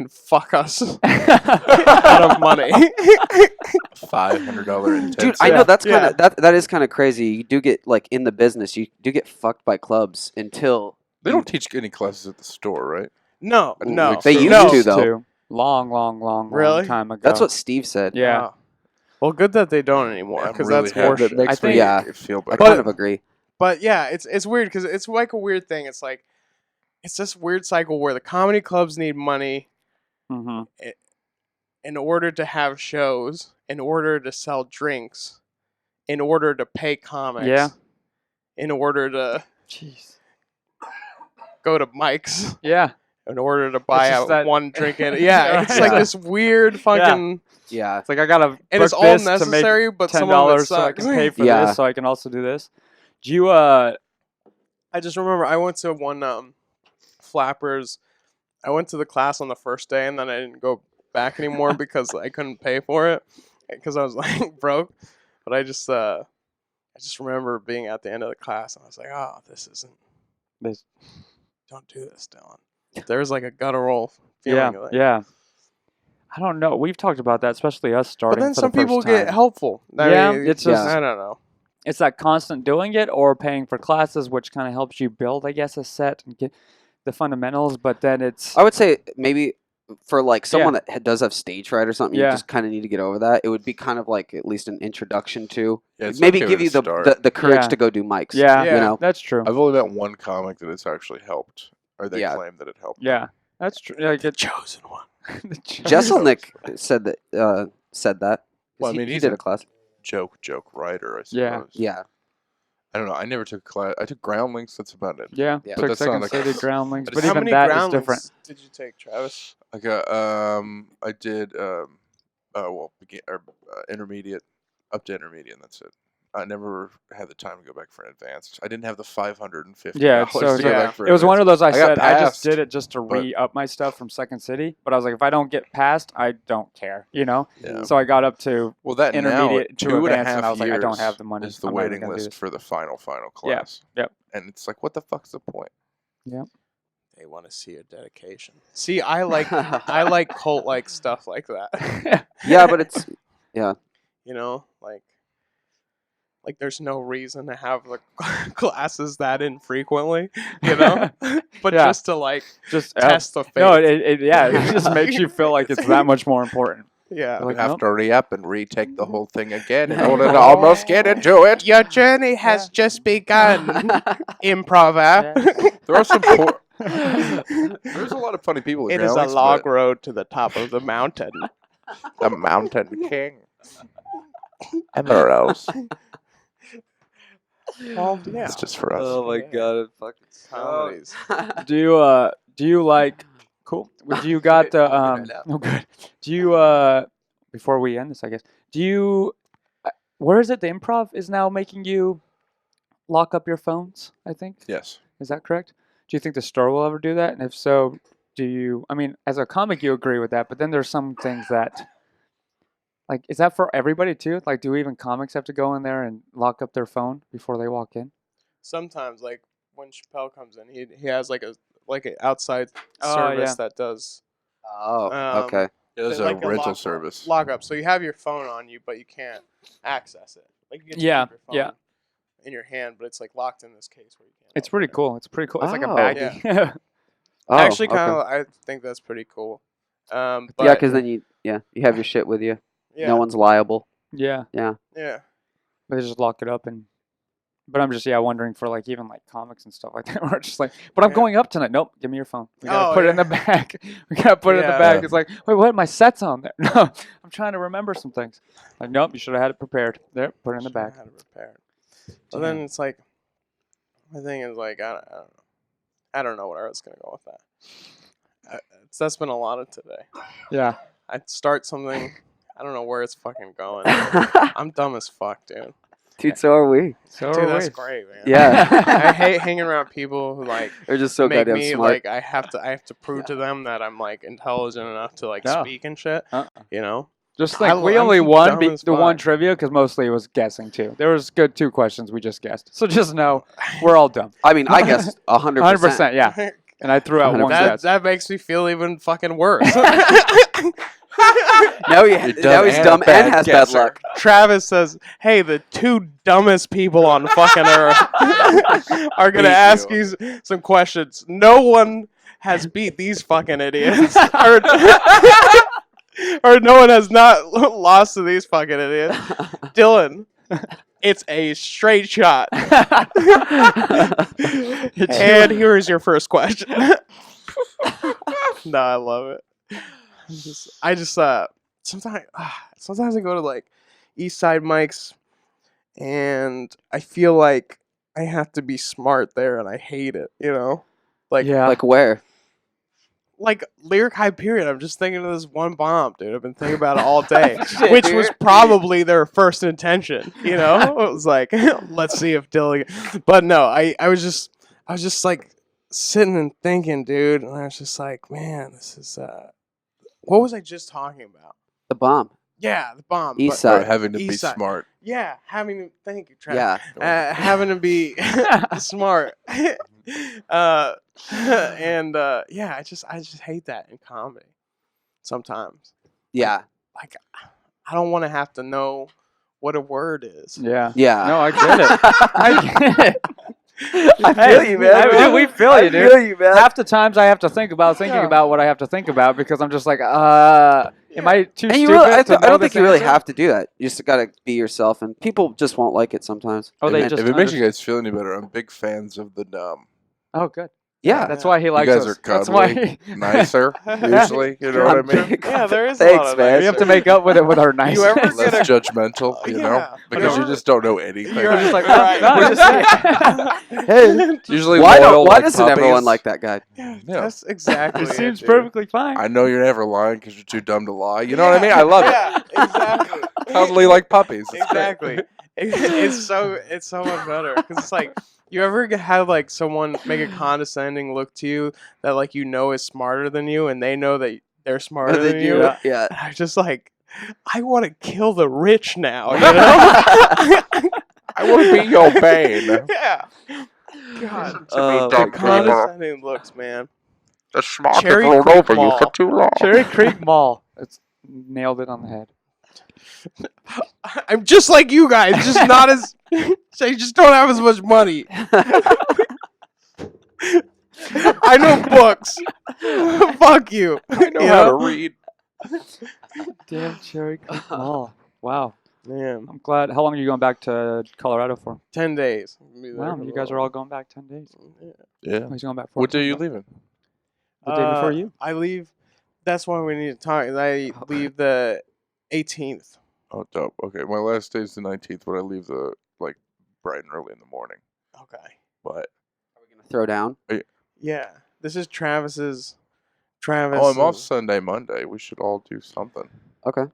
Speaker 5: fuck us out of money.
Speaker 3: $500 intensive.
Speaker 1: Dude, I know that's
Speaker 5: Yeah.
Speaker 1: kind of that is kind of crazy. You do get like in the business, you do get fucked by clubs until
Speaker 3: They don't teach any classes at the store, right?
Speaker 5: No.
Speaker 3: Like
Speaker 1: They
Speaker 3: so.
Speaker 1: used to, though.
Speaker 2: Long
Speaker 5: Really?
Speaker 2: time ago.
Speaker 1: that's what Steve said.
Speaker 2: Yeah.
Speaker 5: Oh. Well, good that they don't anymore,
Speaker 3: I'm
Speaker 5: because
Speaker 3: really
Speaker 5: that's
Speaker 3: happy.
Speaker 5: horseshit.
Speaker 3: That makes
Speaker 2: I
Speaker 3: me
Speaker 2: think-
Speaker 1: Yeah.
Speaker 3: feel
Speaker 1: I
Speaker 3: better.
Speaker 1: kind of agree.
Speaker 5: But yeah, it's weird because it's like a weird thing. It's like it's this weird cycle where the comedy clubs need money
Speaker 2: Mm-hmm.
Speaker 5: in order to have shows, in order to sell drinks, in order to pay comics,
Speaker 2: Yeah.
Speaker 5: in order to
Speaker 2: Jeez.
Speaker 5: go to mics,
Speaker 2: Yeah.
Speaker 5: in order to buy
Speaker 2: just
Speaker 5: out
Speaker 2: that-
Speaker 5: one drink. Yeah, it's like
Speaker 1: Yeah.
Speaker 5: this weird fucking,
Speaker 1: Yeah.
Speaker 2: It's like I gotta
Speaker 5: and it's
Speaker 2: book
Speaker 5: all
Speaker 2: this to make
Speaker 5: necessary, but some of it
Speaker 2: $10 so I
Speaker 5: sucks.
Speaker 2: can pay for
Speaker 1: Yeah.
Speaker 2: this, so I can also do this. Do you
Speaker 5: I just remember I went to one Flappers. I went to the class on the first day, and then I didn't go back anymore because I couldn't pay for it because I was like broke. But I just remember being at the end of the class, and I was like, "Oh, this isn't.
Speaker 2: This-
Speaker 5: Don't do this, Dylan." There's like a guttural
Speaker 2: yeah,
Speaker 5: feeling. Like,
Speaker 2: yeah. I don't know. We've talked about that, especially us starting.
Speaker 5: But then
Speaker 2: for
Speaker 5: some
Speaker 2: the first
Speaker 5: people get
Speaker 2: time.
Speaker 5: helpful.
Speaker 2: Yeah,
Speaker 5: mean,
Speaker 2: it's just-
Speaker 5: I don't know.
Speaker 2: It's that constant doing it or paying for classes, which kind of helps you build, I guess, a set and get the fundamentals. But then it's
Speaker 1: I would say maybe for like someone that does have stage fright or something, you
Speaker 2: Yeah.
Speaker 1: just kind of need to get over that. It would be kind of like at least an introduction to
Speaker 3: Yeah, it's
Speaker 1: maybe
Speaker 3: okay
Speaker 1: give
Speaker 3: to
Speaker 1: you
Speaker 3: start.
Speaker 1: the courage
Speaker 2: Yeah.
Speaker 1: to go do mics.
Speaker 2: yeah,
Speaker 5: Yeah.
Speaker 1: You know?
Speaker 2: that's true.
Speaker 3: I've only met one comic that it's actually helped, or they
Speaker 1: Yeah.
Speaker 3: claim that it helped.
Speaker 2: Yeah, that's true. Like it,
Speaker 5: Chosen one.
Speaker 1: Jesselnick said that. Said that. 'Cause
Speaker 3: Well, I
Speaker 1: he,
Speaker 3: mean,
Speaker 1: he
Speaker 3: he's
Speaker 1: did
Speaker 3: a-
Speaker 1: a class.
Speaker 3: Joke writer, I suppose.
Speaker 2: Yeah.
Speaker 1: Yeah.
Speaker 3: I don't know. I never took a class. I took groundlings. That's about it.
Speaker 2: yeah,
Speaker 1: Yeah.
Speaker 3: But
Speaker 2: took
Speaker 3: that's
Speaker 2: second
Speaker 3: not like-
Speaker 2: city groundlings,
Speaker 3: I
Speaker 2: but
Speaker 3: just-
Speaker 5: How
Speaker 2: even
Speaker 5: many
Speaker 2: that is
Speaker 5: groundlings
Speaker 2: different.
Speaker 5: did you take, Travis?
Speaker 3: I got I did intermediate up to intermediate, and that's it. I never had the time to go back for an advanced. I didn't have the $550
Speaker 2: Yeah, so
Speaker 3: to go
Speaker 5: yeah.
Speaker 3: back for
Speaker 2: It was one of those I
Speaker 3: got
Speaker 2: said I just
Speaker 3: passed,
Speaker 2: did it just to
Speaker 3: but-
Speaker 2: re-up my stuff from Second City, but I was like, if I don't get passed, I don't care, you know.
Speaker 3: Yeah.
Speaker 2: So I got up to
Speaker 3: Well, that
Speaker 2: intermediate
Speaker 3: now,
Speaker 2: to
Speaker 3: 2.5
Speaker 2: advanced, and I was like, I don't
Speaker 3: years
Speaker 2: have the money.
Speaker 3: is the
Speaker 2: I'm not even
Speaker 3: waiting
Speaker 2: gonna do
Speaker 3: list
Speaker 2: this.
Speaker 3: for the final
Speaker 2: Yeah,
Speaker 3: class.
Speaker 2: yep.
Speaker 3: And it's like, what the fuck's the point?
Speaker 5: They want to see your dedication. See, I like cult like stuff like that.
Speaker 1: Yeah, but it's
Speaker 5: You know, like there's no reason to have the classes that infrequently, you know, but
Speaker 2: Yeah.
Speaker 5: just to like
Speaker 2: Just
Speaker 5: test the faith.
Speaker 2: no, it just makes you feel like it's that much more important.
Speaker 5: Yeah.
Speaker 2: Like,
Speaker 3: You have
Speaker 2: nope.
Speaker 3: to hurry up and retake the whole thing again in order to almost get into it.
Speaker 5: Your journey has just begun, improver.
Speaker 3: There are some poor. There's a lot of funny people. at
Speaker 5: It is a
Speaker 3: Groundlings,
Speaker 5: log
Speaker 3: but
Speaker 5: road to the top of the mountain.
Speaker 3: the Mountain King. Emeralds.
Speaker 5: Well, yeah.
Speaker 3: It's just for us.
Speaker 1: oh my god, it fucking
Speaker 5: Comedies.
Speaker 2: Do you like cool? Do you got the
Speaker 1: Right now.
Speaker 2: oh good. Do you before we end this, I guess. Do you where is it the improv is now making you lock up your phones, I think?
Speaker 3: Yes.
Speaker 2: Is that correct? Do you think the store will ever do that? And if so, do you I mean, as a comic you agree with that, but then there's some things that like is that for everybody too? Like do even comics have to go in there and lock up their phone before they walk in?
Speaker 5: Sometimes, like when Chappelle comes in, he has like an outside
Speaker 2: Oh,
Speaker 5: service
Speaker 2: yeah.
Speaker 5: that does
Speaker 1: Oh,
Speaker 5: Um,
Speaker 1: okay.
Speaker 3: There's
Speaker 5: like
Speaker 3: a rental
Speaker 5: lockup-
Speaker 3: service.
Speaker 5: lockup. So you have your phone on you, but you can't access it. Like you can
Speaker 2: Yeah,
Speaker 5: keep your phone
Speaker 2: yeah.
Speaker 5: in your hand, but it's like locked in this case where you can't.
Speaker 2: It's
Speaker 5: open
Speaker 2: pretty
Speaker 5: it.
Speaker 2: cool. It's pretty cool. It's like a
Speaker 1: Oh.
Speaker 2: baggie.
Speaker 1: Oh,
Speaker 5: Actually,
Speaker 1: okay.
Speaker 5: kind of. I think that's pretty cool. But
Speaker 1: Yeah, because then you have your shit with you.
Speaker 5: yeah,
Speaker 1: No one's liable.
Speaker 2: yeah.
Speaker 5: yeah.
Speaker 2: But they just lock it up and but I'm just wondering for like even like comics and stuff like that. We're just like, but I'm
Speaker 5: Yeah.
Speaker 2: going up tonight. Nope, give me your phone. We gotta
Speaker 5: Oh,
Speaker 2: put it in
Speaker 5: yeah.
Speaker 2: the bag. We gotta put it in the
Speaker 5: Yeah.
Speaker 2: bag.
Speaker 3: Yeah.
Speaker 2: It's like, wait, what? My set's on there. No, I'm trying to remember some things. Like, nope, you should have had it prepared. There, put it in the bag.
Speaker 5: I had it prepared. So then it's like, my thing is like, I don't know. I don't know where I was gonna go with that. That's been a lot of today.
Speaker 2: Yeah.
Speaker 5: I'd start something. I don't know where it's fucking going. I'm dumb as fuck, dude.
Speaker 1: Dude, so are we.
Speaker 2: So
Speaker 5: Dude,
Speaker 2: are
Speaker 5: that's
Speaker 2: we.
Speaker 5: great, man.
Speaker 1: Yeah.
Speaker 5: I hate hanging around people who like
Speaker 1: They're just so
Speaker 5: make
Speaker 1: goddamn
Speaker 5: me
Speaker 1: smart.
Speaker 5: like I have to prove to them that I'm like intelligent enough to like
Speaker 2: No.
Speaker 5: speak and shit. You know.
Speaker 2: Just
Speaker 5: I
Speaker 2: think, we
Speaker 5: I'm
Speaker 2: only won
Speaker 5: dumb as
Speaker 2: the one
Speaker 5: fuck.
Speaker 2: trivia because mostly it was guessing too. There was good 2 questions we just guessed. So just know we're all dumb.
Speaker 1: I mean, I guess 100%.
Speaker 2: 100%, yeah. And I threw out one guess.
Speaker 5: That makes me feel even fucking worse.
Speaker 1: Now,
Speaker 3: You're
Speaker 1: now he's
Speaker 3: and a
Speaker 1: dumb
Speaker 3: bad
Speaker 1: and has
Speaker 3: guesser.
Speaker 1: bad luck.
Speaker 5: Travis says, "Hey, the 2 dumbest people on fucking earth are gonna
Speaker 3: Beat
Speaker 5: ask
Speaker 3: you.
Speaker 5: you some questions. No one has beat these fucking idiots, or no one has not lost to these fucking idiots." Dylan, it's a straight shot. And here is your first question. No, I love it. I just sometimes I go to like East Side mics, and I feel like I have to be smart there, and I hate it. You know, like
Speaker 2: Yeah.
Speaker 1: Like where?
Speaker 5: like Lyric Hyperion. I'm just thinking of this one bomb, dude. I've been thinking about it all day,
Speaker 1: Shit,
Speaker 5: which
Speaker 1: dude.
Speaker 5: was probably their first intention. You know, it was like, let's see if Dylan. But no, I was just like sitting and thinking, dude, and I was just like, man, this is what was I just talking about?
Speaker 1: The bomb.
Speaker 5: Yeah, the bomb.
Speaker 1: East
Speaker 5: but-
Speaker 1: side.
Speaker 3: Or having to be
Speaker 5: East side.
Speaker 3: smart.
Speaker 5: Yeah, having to thank you, Trav.
Speaker 1: Yeah.
Speaker 5: Having to be smart. And yeah, I just hate that in comedy. Sometimes,
Speaker 1: Yeah.
Speaker 5: like, I don't want to have to know what a word is.
Speaker 2: Yeah.
Speaker 1: Yeah.
Speaker 2: No, I get it. I get it.
Speaker 1: I feel you, man.
Speaker 2: Dude, we feel you, dude.
Speaker 1: I feel you, man.
Speaker 2: Half the times I have to think about what I have to think about because I'm just like, am I too
Speaker 1: And you
Speaker 2: stupid?
Speaker 1: really, I
Speaker 2: to know
Speaker 1: don't think
Speaker 2: this
Speaker 1: you really
Speaker 2: answer?
Speaker 1: have to do that. You just gotta be yourself, and people just won't like it sometimes.
Speaker 2: Oh, they
Speaker 3: if
Speaker 2: just
Speaker 3: it makes you
Speaker 2: under-
Speaker 3: guys feel any better, I'm big fans of the dumb.
Speaker 2: Oh, good.
Speaker 1: Yeah.
Speaker 2: That's why he likes
Speaker 3: guys
Speaker 2: us.
Speaker 3: are
Speaker 2: That's why
Speaker 3: cuddly. Nicer, usually. You know what I mean?
Speaker 5: Yeah, there is a
Speaker 1: Thanks,
Speaker 5: lot of
Speaker 1: man.
Speaker 2: we have to make up with it with our nice.
Speaker 5: You ever get
Speaker 3: Less judgmental, you know?
Speaker 5: Yeah.
Speaker 3: Because you
Speaker 5: Whenever-
Speaker 3: just don't know anything.
Speaker 5: You're
Speaker 2: just like,
Speaker 5: right.
Speaker 2: no,
Speaker 5: We're
Speaker 2: just saying.
Speaker 1: Hey,
Speaker 3: Usually
Speaker 1: why
Speaker 3: loyal
Speaker 1: why
Speaker 3: like
Speaker 1: doesn't everyone
Speaker 3: puppies.
Speaker 1: like that guy?
Speaker 5: Yeah,
Speaker 3: Yeah.
Speaker 5: that's exactly.
Speaker 2: It seems
Speaker 5: dude.
Speaker 2: perfectly fine.
Speaker 3: I know you're never lying because you're too dumb to lie. You know what I mean? I love it.
Speaker 5: Yeah, exactly.
Speaker 3: Cuddly like puppies. It's great.
Speaker 5: Exactly. It's so much better because it's like you ever have like someone make a condescending look to you that like you know is smarter than you and they know that they're smarter than you.
Speaker 1: Yeah.
Speaker 5: And I'm just like, I want to kill the rich now. You know?
Speaker 3: I want to be your bane.
Speaker 5: Yeah. God.
Speaker 3: To
Speaker 5: The
Speaker 3: dumb
Speaker 5: condescending looks, man.
Speaker 3: The smart
Speaker 5: Cherry
Speaker 3: rolled
Speaker 5: Creek
Speaker 3: over you
Speaker 5: Mall.
Speaker 3: for too long.
Speaker 2: Cherry Creek Mall. It's nailed it on the head.
Speaker 5: I'm just like you guys, just not as. I just don't have as much money. I know books. Fuck you.
Speaker 3: I know
Speaker 5: You
Speaker 3: how
Speaker 5: know?
Speaker 3: to read.
Speaker 2: Damn Cherry Creek Mall. Wow.
Speaker 5: Man,
Speaker 2: I'm glad. How long are you going back to Colorado for?
Speaker 5: 10 days.
Speaker 2: Wow, you guys are all going back 10 days.
Speaker 3: Yeah.
Speaker 2: He's going back 14.
Speaker 3: What day are you leaving?
Speaker 2: The day before you.
Speaker 5: I leave. That's why we need to talk. I leave the 18th.
Speaker 3: Oh, dope. Okay, my last day is the 19th, but I leave the bright and early in the morning.
Speaker 5: Okay.
Speaker 3: But
Speaker 1: Throw down.
Speaker 5: Yeah. This is Travis's.
Speaker 3: oh, I'm off Sunday, Monday. We should all do something.
Speaker 1: Okay.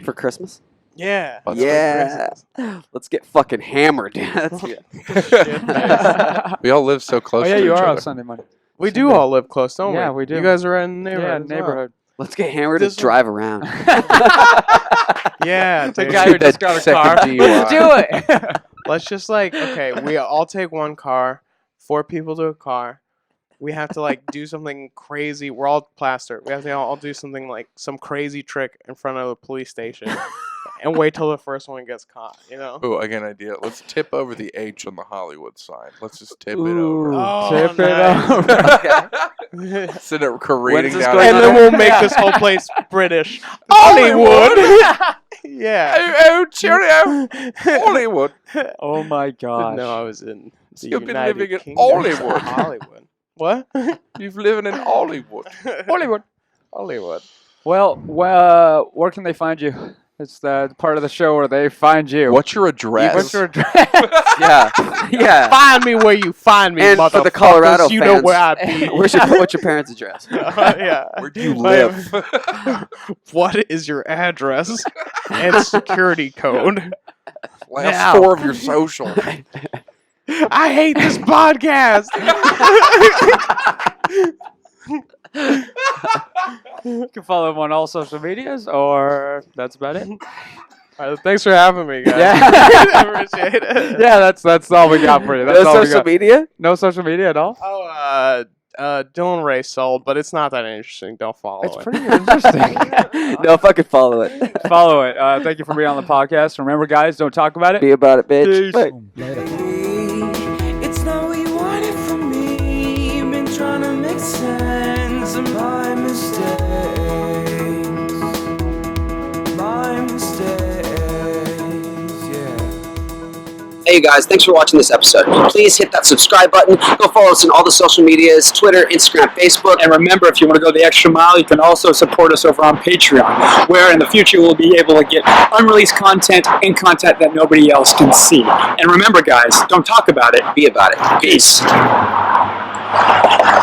Speaker 1: For Christmas.
Speaker 5: Yeah.
Speaker 3: Let's
Speaker 1: Yeah. Let's get fucking hammered. That's good.
Speaker 3: We all live so close
Speaker 2: Oh yeah,
Speaker 3: to
Speaker 2: you
Speaker 3: each
Speaker 2: are on
Speaker 3: other.
Speaker 2: Sunday morning.
Speaker 5: We do all live close, don't we?
Speaker 2: Yeah, we do.
Speaker 5: You guys are in the neighborhood.
Speaker 2: Yeah,
Speaker 5: as well.
Speaker 2: neighborhood.
Speaker 1: Let's get hammered
Speaker 5: This
Speaker 1: and drive around.
Speaker 5: Yeah.
Speaker 2: The
Speaker 5: dude.
Speaker 2: guy who just got a
Speaker 3: Second
Speaker 2: car.
Speaker 3: DUI.
Speaker 2: Let's do it.
Speaker 5: Let's just okay, we all take one car, 4 people to a car. We have to do something crazy. We're all plastered. We have to all do something like some crazy trick in front of the police station and wait till the first one gets caught, you know?
Speaker 3: Oh, I got an idea. Let's tip over the H on the Hollywood sign. Let's just tip it
Speaker 2: Ooh,
Speaker 3: over.
Speaker 5: Oh,
Speaker 2: tip
Speaker 5: nice.
Speaker 2: it over.
Speaker 5: And
Speaker 3: Send it careening
Speaker 1: this
Speaker 3: down.
Speaker 1: going
Speaker 5: then we'll make this whole place British. Hollywood! Yeah.
Speaker 3: Oh, cheerio. Hollywood.
Speaker 2: Oh my gosh.
Speaker 5: No, I was in the
Speaker 3: You've been
Speaker 5: United
Speaker 3: living in
Speaker 5: Kingdom.
Speaker 3: Hollywood.
Speaker 5: Hollywood. What?
Speaker 3: You've living in Hollywood.
Speaker 2: Hollywood.
Speaker 5: Hollywood.
Speaker 2: Well, where can they find you? It's the part of the show where they find you.
Speaker 3: What's your address?
Speaker 2: What's your address?
Speaker 1: Yeah. Yeah.
Speaker 5: Find me where you find me,
Speaker 1: And for the Colorado
Speaker 5: motherfuckers. You know
Speaker 1: fans,
Speaker 5: where I be.
Speaker 1: what's your parents' address?
Speaker 5: Yeah.
Speaker 3: Where do you live?
Speaker 5: What is your address and security code?
Speaker 3: Last
Speaker 5: Now.
Speaker 3: 4 of your social.
Speaker 5: I hate this podcast.
Speaker 2: You can follow him on all social medias, or that's about it.
Speaker 5: All right, thanks for having me, guys.
Speaker 2: Yeah.
Speaker 5: I appreciate it.
Speaker 2: Yeah, that's all we got for you. That's
Speaker 1: No
Speaker 2: all we
Speaker 1: social
Speaker 2: got.
Speaker 1: media?
Speaker 2: No social media at all?
Speaker 5: Oh, Dylan Ray sold, but it's not that interesting. Don't follow
Speaker 2: It's
Speaker 5: it.
Speaker 2: pretty interesting.
Speaker 1: No, fucking follow it.
Speaker 2: Follow it. Thank you for being on the podcast. Remember, guys, don't talk about it.
Speaker 1: Be about it, bitch.
Speaker 2: Peace.
Speaker 1: Bye.
Speaker 4: It's not what you wanted from me. You've been trying to make sense of my mistakes. My mistakes, yeah.
Speaker 1: Hey guys, thanks for watching this episode. Please hit that subscribe button. Go follow us on all the social medias, Twitter, Instagram, Facebook.
Speaker 6: And remember, if you want to go the extra mile, you can also support us over on Patreon, where in the future we'll be able to get unreleased content and content that nobody else can see. And remember, guys, don't talk about it.
Speaker 1: Be about it.
Speaker 6: Peace.